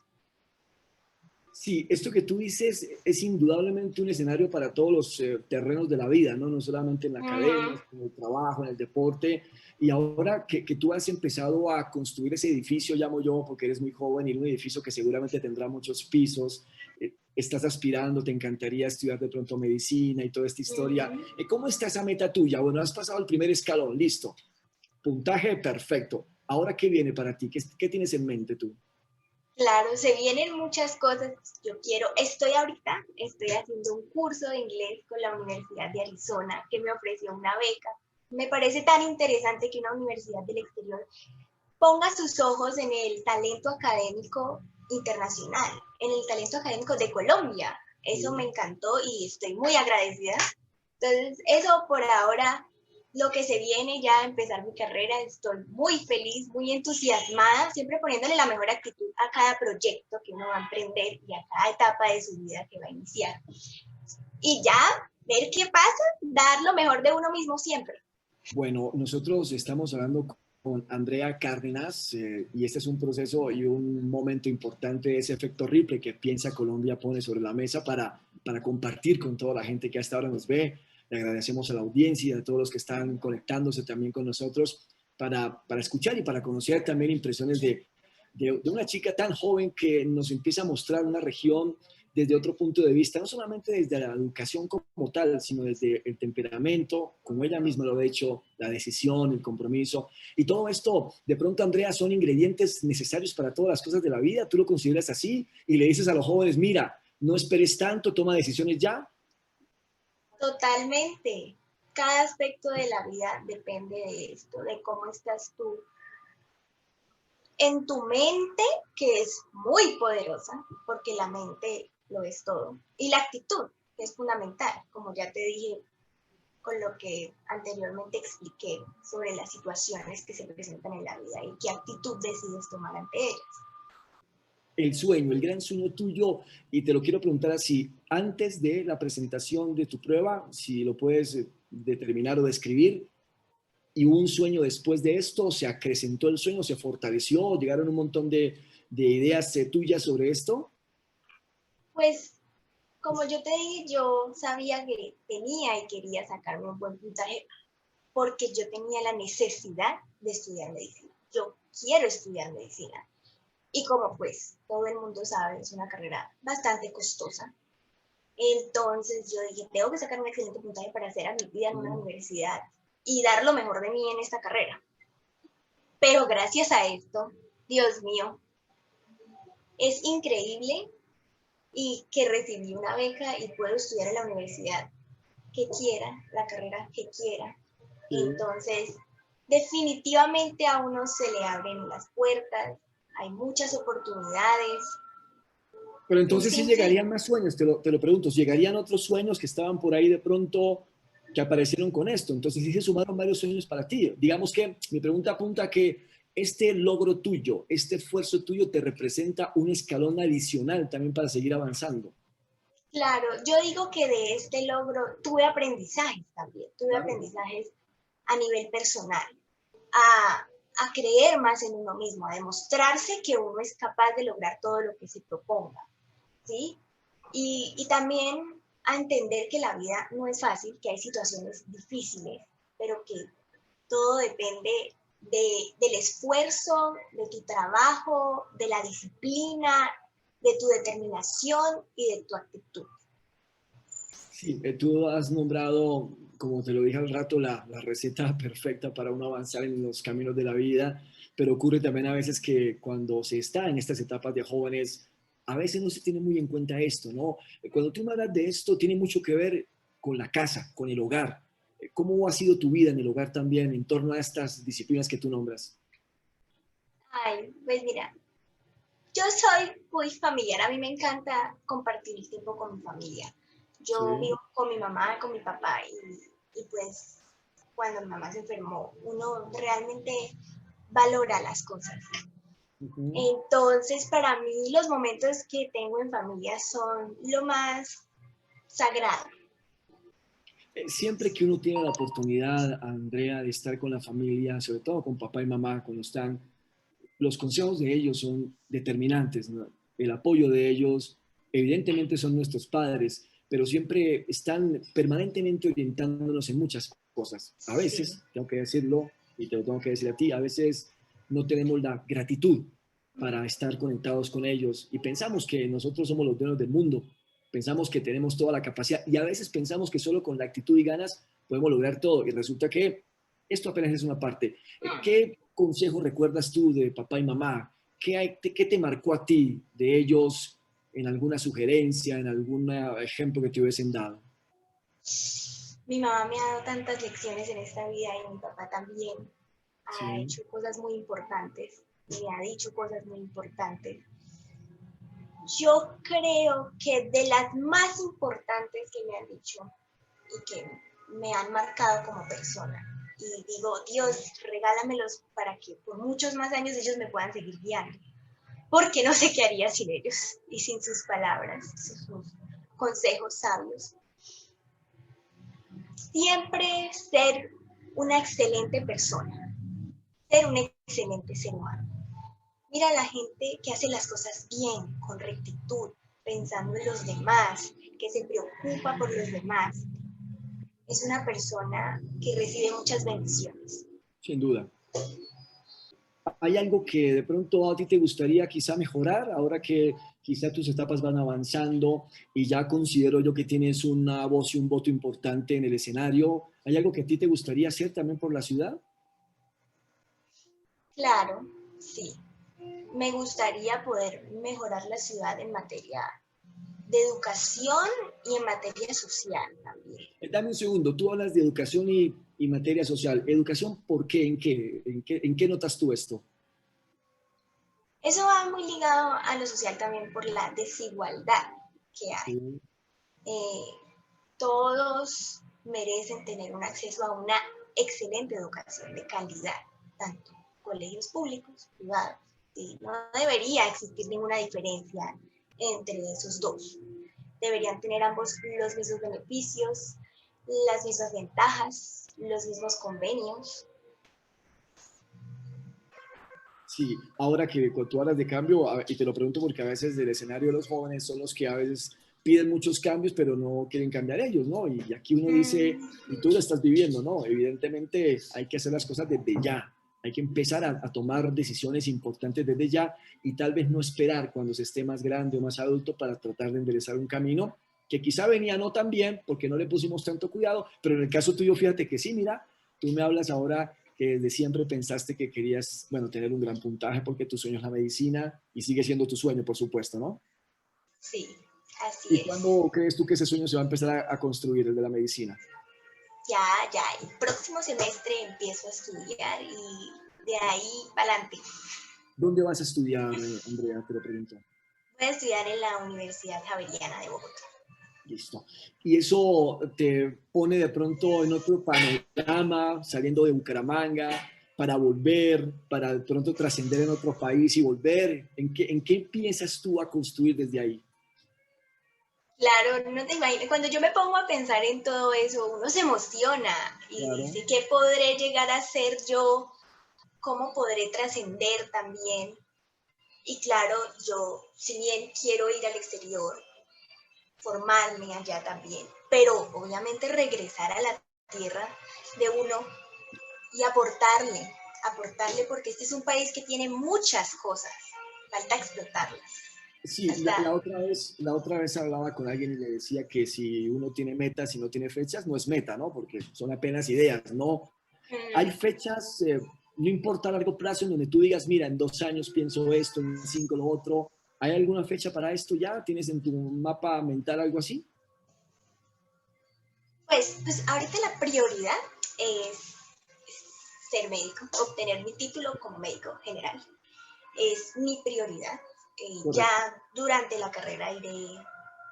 Sí, esto que tú dices es indudablemente un escenario para todos los terrenos de la vida, ¿no? No solamente en la academia, en el trabajo, en el deporte. Y ahora que tú has empezado a construir ese edificio, llamo yo, porque eres muy joven, y un edificio que seguramente tendrá muchos pisos, estás aspirando, te encantaría estudiar de pronto medicina y toda esta historia. ¿Cómo está esa meta tuya? Bueno, has pasado el primer escalón, listo. Puntaje perfecto. ¿Ahora qué viene para ti? ¿Qué tienes en mente tú? Claro, se vienen muchas cosas. Estoy haciendo un curso de inglés con la Universidad de Arizona que me ofreció una beca. Me parece tan interesante que una universidad del exterior ponga sus ojos en el talento académico internacional, en el talento académico de Colombia. Eso me encantó y estoy muy agradecida. Entonces, eso por ahora, lo que se viene ya a empezar mi carrera, estoy muy feliz, muy entusiasmada, siempre poniéndole la mejor actitud a cada proyecto que uno va a emprender y a cada etapa de su vida que va a iniciar. Y ya, ver qué pasa, dar lo mejor de uno mismo siempre. Bueno, nosotros estamos hablando con Andrea Cárdenas y este es un proceso y un momento importante, ese efecto Ripley que Piensa Colombia pone sobre la mesa para compartir con toda la gente que hasta ahora nos ve. Le agradecemos a la audiencia y a todos los que están conectándose también con nosotros para escuchar y para conocer también impresiones de una chica tan joven que nos empieza a mostrar una región desde otro punto de vista, no solamente desde la educación como tal, sino desde el temperamento, como ella misma lo ha hecho, la decisión, el compromiso. Y todo esto, de pronto, Andrea, son ingredientes necesarios para todas las cosas de la vida. ¿Tú lo consideras así? Y le dices a los jóvenes, mira, no esperes tanto, toma decisiones ya. Totalmente. Cada aspecto de la vida depende de esto, de cómo estás tú en tu mente, que es muy poderosa, porque la mente lo es todo. Y la actitud, que es fundamental, como ya te dije con lo que anteriormente expliqué sobre las situaciones que se presentan en la vida y qué actitud decides tomar ante ellas. El sueño, el gran sueño tuyo, y te lo quiero preguntar así, antes de la presentación de tu prueba, si lo puedes determinar o describir, y un sueño después de esto, ¿se acrecentó el sueño, se fortaleció, llegaron un montón de ideas tuyas sobre esto? Pues, como yo te dije, yo sabía que tenía y quería sacarme un buen puntaje porque yo tenía la necesidad de estudiar medicina. Yo quiero estudiar medicina. Y como pues todo el mundo sabe, es una carrera bastante costosa. Entonces yo dije, tengo que sacar un excelente puntaje para ser admitida en una universidad y dar lo mejor de mí en esta carrera. Pero gracias a esto, Dios mío, es increíble y que recibí una beca y puedo estudiar en la universidad que quiera, la carrera que quiera. Entonces, definitivamente a uno se le abren las puertas, hay muchas oportunidades. Pero entonces sí llegarían más sueños, te lo pregunto, ¿llegarían otros sueños que estaban por ahí de pronto que aparecieron con esto? Entonces sí se sumaron varios sueños para ti. Digamos que mi pregunta apunta a que este logro tuyo, este esfuerzo tuyo te representa un escalón adicional también para seguir avanzando. Claro, yo digo que de este logro tuve aprendizajes también, tuve aprendizajes a nivel personal, a creer más en uno mismo, a demostrarse que uno es capaz de lograr todo lo que se proponga, ¿sí? Y también a entender que la vida no es fácil, que hay situaciones difíciles, pero que todo depende del esfuerzo, de tu trabajo, de la disciplina, de tu determinación y de tu actitud. Sí, tú has nombrado, como te lo dije al rato, la receta perfecta para uno avanzar en los caminos de la vida, pero ocurre también a veces que cuando se está en estas etapas de jóvenes, a veces no se tiene muy en cuenta esto, ¿no? Cuando tú me hablas de esto, tiene mucho que ver con la casa, con el hogar. ¿Cómo ha sido tu vida en el hogar también en torno a estas disciplinas que tú nombras? Ay, pues mira, yo soy muy familiar, a mí me encanta compartir el tiempo con mi familia. Yo vivo con mi mamá, con mi papá y pues cuando mi mamá se enfermó, uno realmente valora las cosas. Entonces, para mí los momentos que tengo en familia son lo más sagrado. Siempre que uno tiene la oportunidad, Andrea, de estar con la familia, sobre todo con papá y mamá, cuando están, los consejos de ellos son determinantes, ¿no? El apoyo de ellos, evidentemente son nuestros padres, pero siempre están permanentemente orientándonos en muchas cosas. A veces, tengo que decirlo, y te lo tengo que decir a ti, a veces no tenemos la gratitud para estar conectados con ellos y pensamos que nosotros somos los dueños del mundo, pensamos que tenemos toda la capacidad y a veces pensamos que solo con la actitud y ganas podemos lograr todo y resulta que esto apenas es una parte. ¿Qué consejo recuerdas tú de papá y mamá? ¿Qué te marcó a ti de ellos en alguna sugerencia, en algún ejemplo que te hubiesen dado? Mi mamá me ha dado tantas lecciones en esta vida y mi papá también ha hecho cosas muy importantes, me ha dicho cosas muy importantes. Yo creo que de las más importantes que me han dicho y que me han marcado como persona, y digo, Dios, regálamelos para que por muchos más años ellos me puedan seguir guiando, porque no sé qué haría sin ellos y sin sus palabras, sus consejos sabios. Siempre ser una excelente persona, ser un excelente ser humano. Mira a la gente que hace las cosas bien, con rectitud, pensando en los demás, que se preocupa por los demás. Es una persona que recibe muchas bendiciones. Sin duda. ¿Hay algo que de pronto a ti te gustaría quizá mejorar ahora que quizá tus etapas van avanzando y ya considero yo que tienes una voz y un voto importante en el escenario? ¿Hay algo que a ti te gustaría hacer también por la ciudad? Claro, sí. Me gustaría poder mejorar la ciudad en materia de educación y en materia social también. Dame un segundo, tú hablas de educación y materia social. ¿Educación por qué? ¿En qué notas tú esto? Eso va muy ligado a lo social también por la desigualdad que hay. Todos merecen tener un acceso a una excelente educación de calidad, tanto colegios públicos, privados. ¿Sí? No debería existir ninguna diferencia entre esos dos. Deberían tener ambos los mismos beneficios, las mismas ventajas, los mismos convenios. Sí, ahora que tú hablas de cambio, y te lo pregunto porque a veces del escenario de los jóvenes son los que a veces piden muchos cambios, pero no quieren cambiar ellos, ¿no? Y aquí uno dice, y tú lo estás viviendo, ¿no? Evidentemente hay que hacer las cosas desde ya. Hay que empezar a tomar decisiones importantes desde ya y tal vez no esperar cuando se esté más grande o más adulto para tratar de enderezar un camino que quizá venía no tan bien porque no le pusimos tanto cuidado, pero en el caso tuyo, fíjate que sí, mira, tú me hablas ahora que desde siempre pensaste que querías, bueno, tener un gran puntaje porque tu sueño es la medicina y sigue siendo tu sueño, por supuesto, ¿no? Sí, así ¿Y es. cuándo crees tú que ese sueño se va a empezar a construir, el de la medicina? Ya, el próximo semestre empiezo a estudiar y de ahí para adelante. ¿Dónde vas a estudiar, Andrea? Te lo pregunto. Voy a estudiar en la Universidad Javeriana de Bogotá. Listo. ¿Y eso te pone de pronto en otro panorama, saliendo de Bucaramanga, para volver, para de pronto trascender en otro país y volver? ¿En qué piensas tú a construir desde ahí? Claro, no te imaginas, cuando yo me pongo a pensar en todo eso, uno se emociona y Claro. dice, ¿qué podré llegar a ser yo? ¿Cómo podré trascender también? Y claro, yo, si bien quiero ir al exterior, formarme allá también, pero obviamente regresar a la tierra de uno y aportarle porque este es un país que tiene muchas cosas, falta explotarlas. Sí, la otra vez hablaba con alguien y le decía que si uno tiene metas y no tiene fechas, no es meta, ¿no? Porque son apenas ideas, ¿no? Hay fechas, no importa a largo plazo, en donde tú digas, mira, en 2 años pienso esto, en 5 lo otro. ¿Hay alguna fecha para esto ya? ¿Tienes en tu mapa mental algo así? Pues ahorita la prioridad es ser médico, obtener mi título como médico general. Es mi prioridad. Ya durante la carrera iré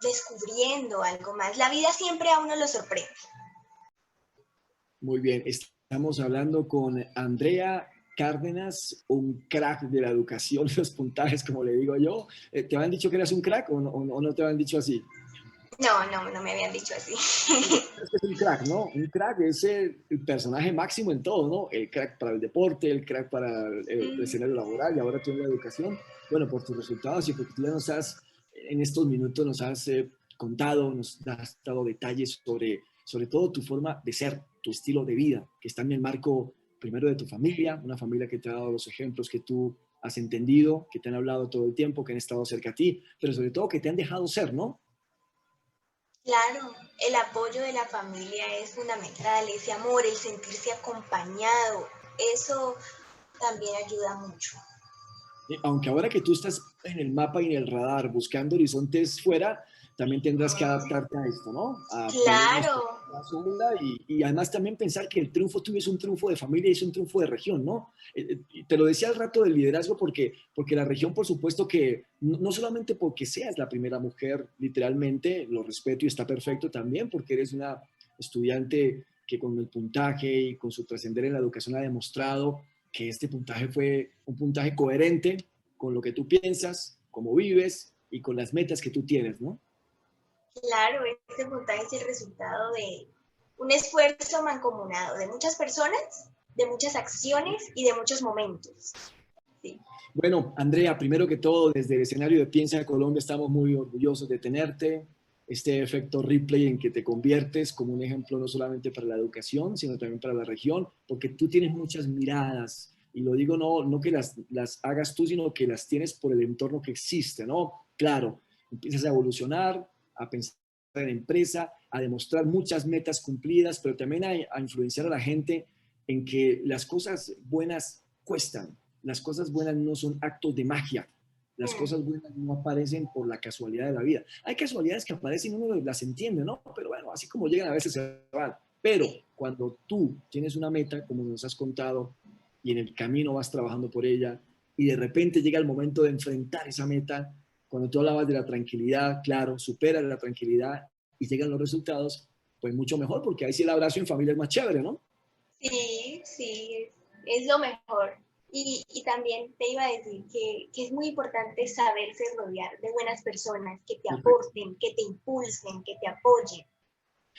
descubriendo algo más. La vida siempre a uno lo sorprende. Muy bien, estamos hablando con Andrea Cárdenas, un crack de la educación, los puntajes, como le digo yo. ¿Te habían dicho que eras un crack o no te habían dicho así? No me habían dicho así. Es un crack, ¿no? Un crack es el personaje máximo en todo, ¿no? El crack para el deporte, el crack para el escenario laboral y ahora tú en la educación. Bueno, por tus resultados y porque tú ya en estos minutos nos has contado, nos has dado detalles sobre todo tu forma de ser, tu estilo de vida, que está en el marco primero de tu familia, una familia que te ha dado los ejemplos que tú has entendido, que te han hablado todo el tiempo, que han estado cerca a ti, pero sobre todo que te han dejado ser, ¿no? Claro, el apoyo de la familia es fundamental, ese amor, el sentirse acompañado, eso también ayuda mucho. Aunque ahora que tú estás en el mapa y en el radar buscando horizontes fuera, también tendrás que adaptarte a esto, ¿no? Claro. Y además también pensar que el triunfo tuyo es un triunfo de familia y es un triunfo de región, ¿no? Te lo decía al rato del liderazgo porque la región, por supuesto que no solamente porque seas la primera mujer, literalmente, lo respeto y está perfecto también, porque eres una estudiante que con el puntaje y con su trascender en la educación ha demostrado que este puntaje fue un puntaje coherente con lo que tú piensas, cómo vives y con las metas que tú tienes, ¿no? Claro, este puntaje es el resultado de un esfuerzo mancomunado de muchas personas, de muchas acciones y de muchos momentos. Sí. Bueno, Andrea, primero que todo, desde el escenario de Piensa Colombia estamos muy orgullosos de tenerte. Este efecto replay en que te conviertes como un ejemplo no solamente para la educación, sino también para la región, porque tú tienes muchas miradas, y lo digo no que las hagas tú, sino que las tienes por el entorno que existe, ¿no? Claro, empiezas a evolucionar, a pensar en empresa, a demostrar muchas metas cumplidas, pero también a influenciar a la gente en que las cosas buenas cuestan, las cosas buenas no son actos de magia. Las cosas buenas no aparecen por la casualidad de la vida. Hay casualidades que aparecen y uno las entiende, ¿no? Pero bueno, así como llegan a veces se van. Pero cuando tú tienes una meta, como nos has contado, y en el camino vas trabajando por ella, y de repente llega el momento de enfrentar esa meta, cuando tú hablabas de la tranquilidad, claro, supera la tranquilidad y llegan los resultados, pues mucho mejor, porque ahí sí el abrazo en familia es más chévere, ¿no? Sí, es lo mejor. Y también te iba a decir que es muy importante saberse rodear de buenas personas que te aporten, que te impulsen, que te apoyen.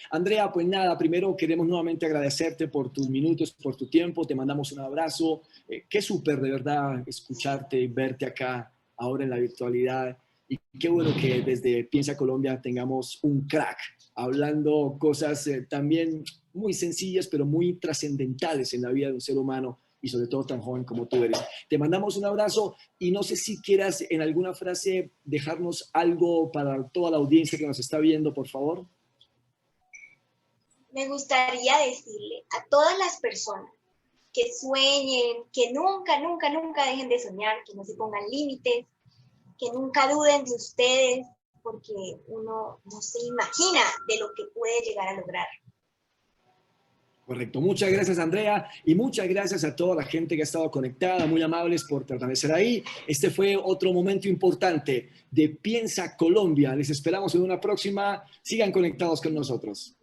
Andrea, pues nada, primero queremos nuevamente agradecerte por tus minutos, por tu tiempo, te mandamos un abrazo. Qué súper de verdad escucharte y verte acá ahora en la virtualidad. Y qué bueno que desde Piensa Colombia tengamos un crack hablando cosas también muy sencillas, pero muy trascendentales en la vida de un ser humano y sobre todo tan joven como tú eres. Te mandamos un abrazo y no sé si quieras en alguna frase dejarnos algo para toda la audiencia que nos está viendo, por favor. Me gustaría decirle a todas las personas que sueñen, que nunca, nunca, nunca dejen de soñar, que no se pongan límites, que nunca duden de ustedes, porque uno no se imagina de lo que puede llegar a lograr. Correcto. Muchas gracias, Andrea, y muchas gracias a toda la gente que ha estado conectada, muy amables por permanecer ahí. Este fue otro momento importante de Piensa Colombia. Les esperamos en una próxima. Sigan conectados con nosotros.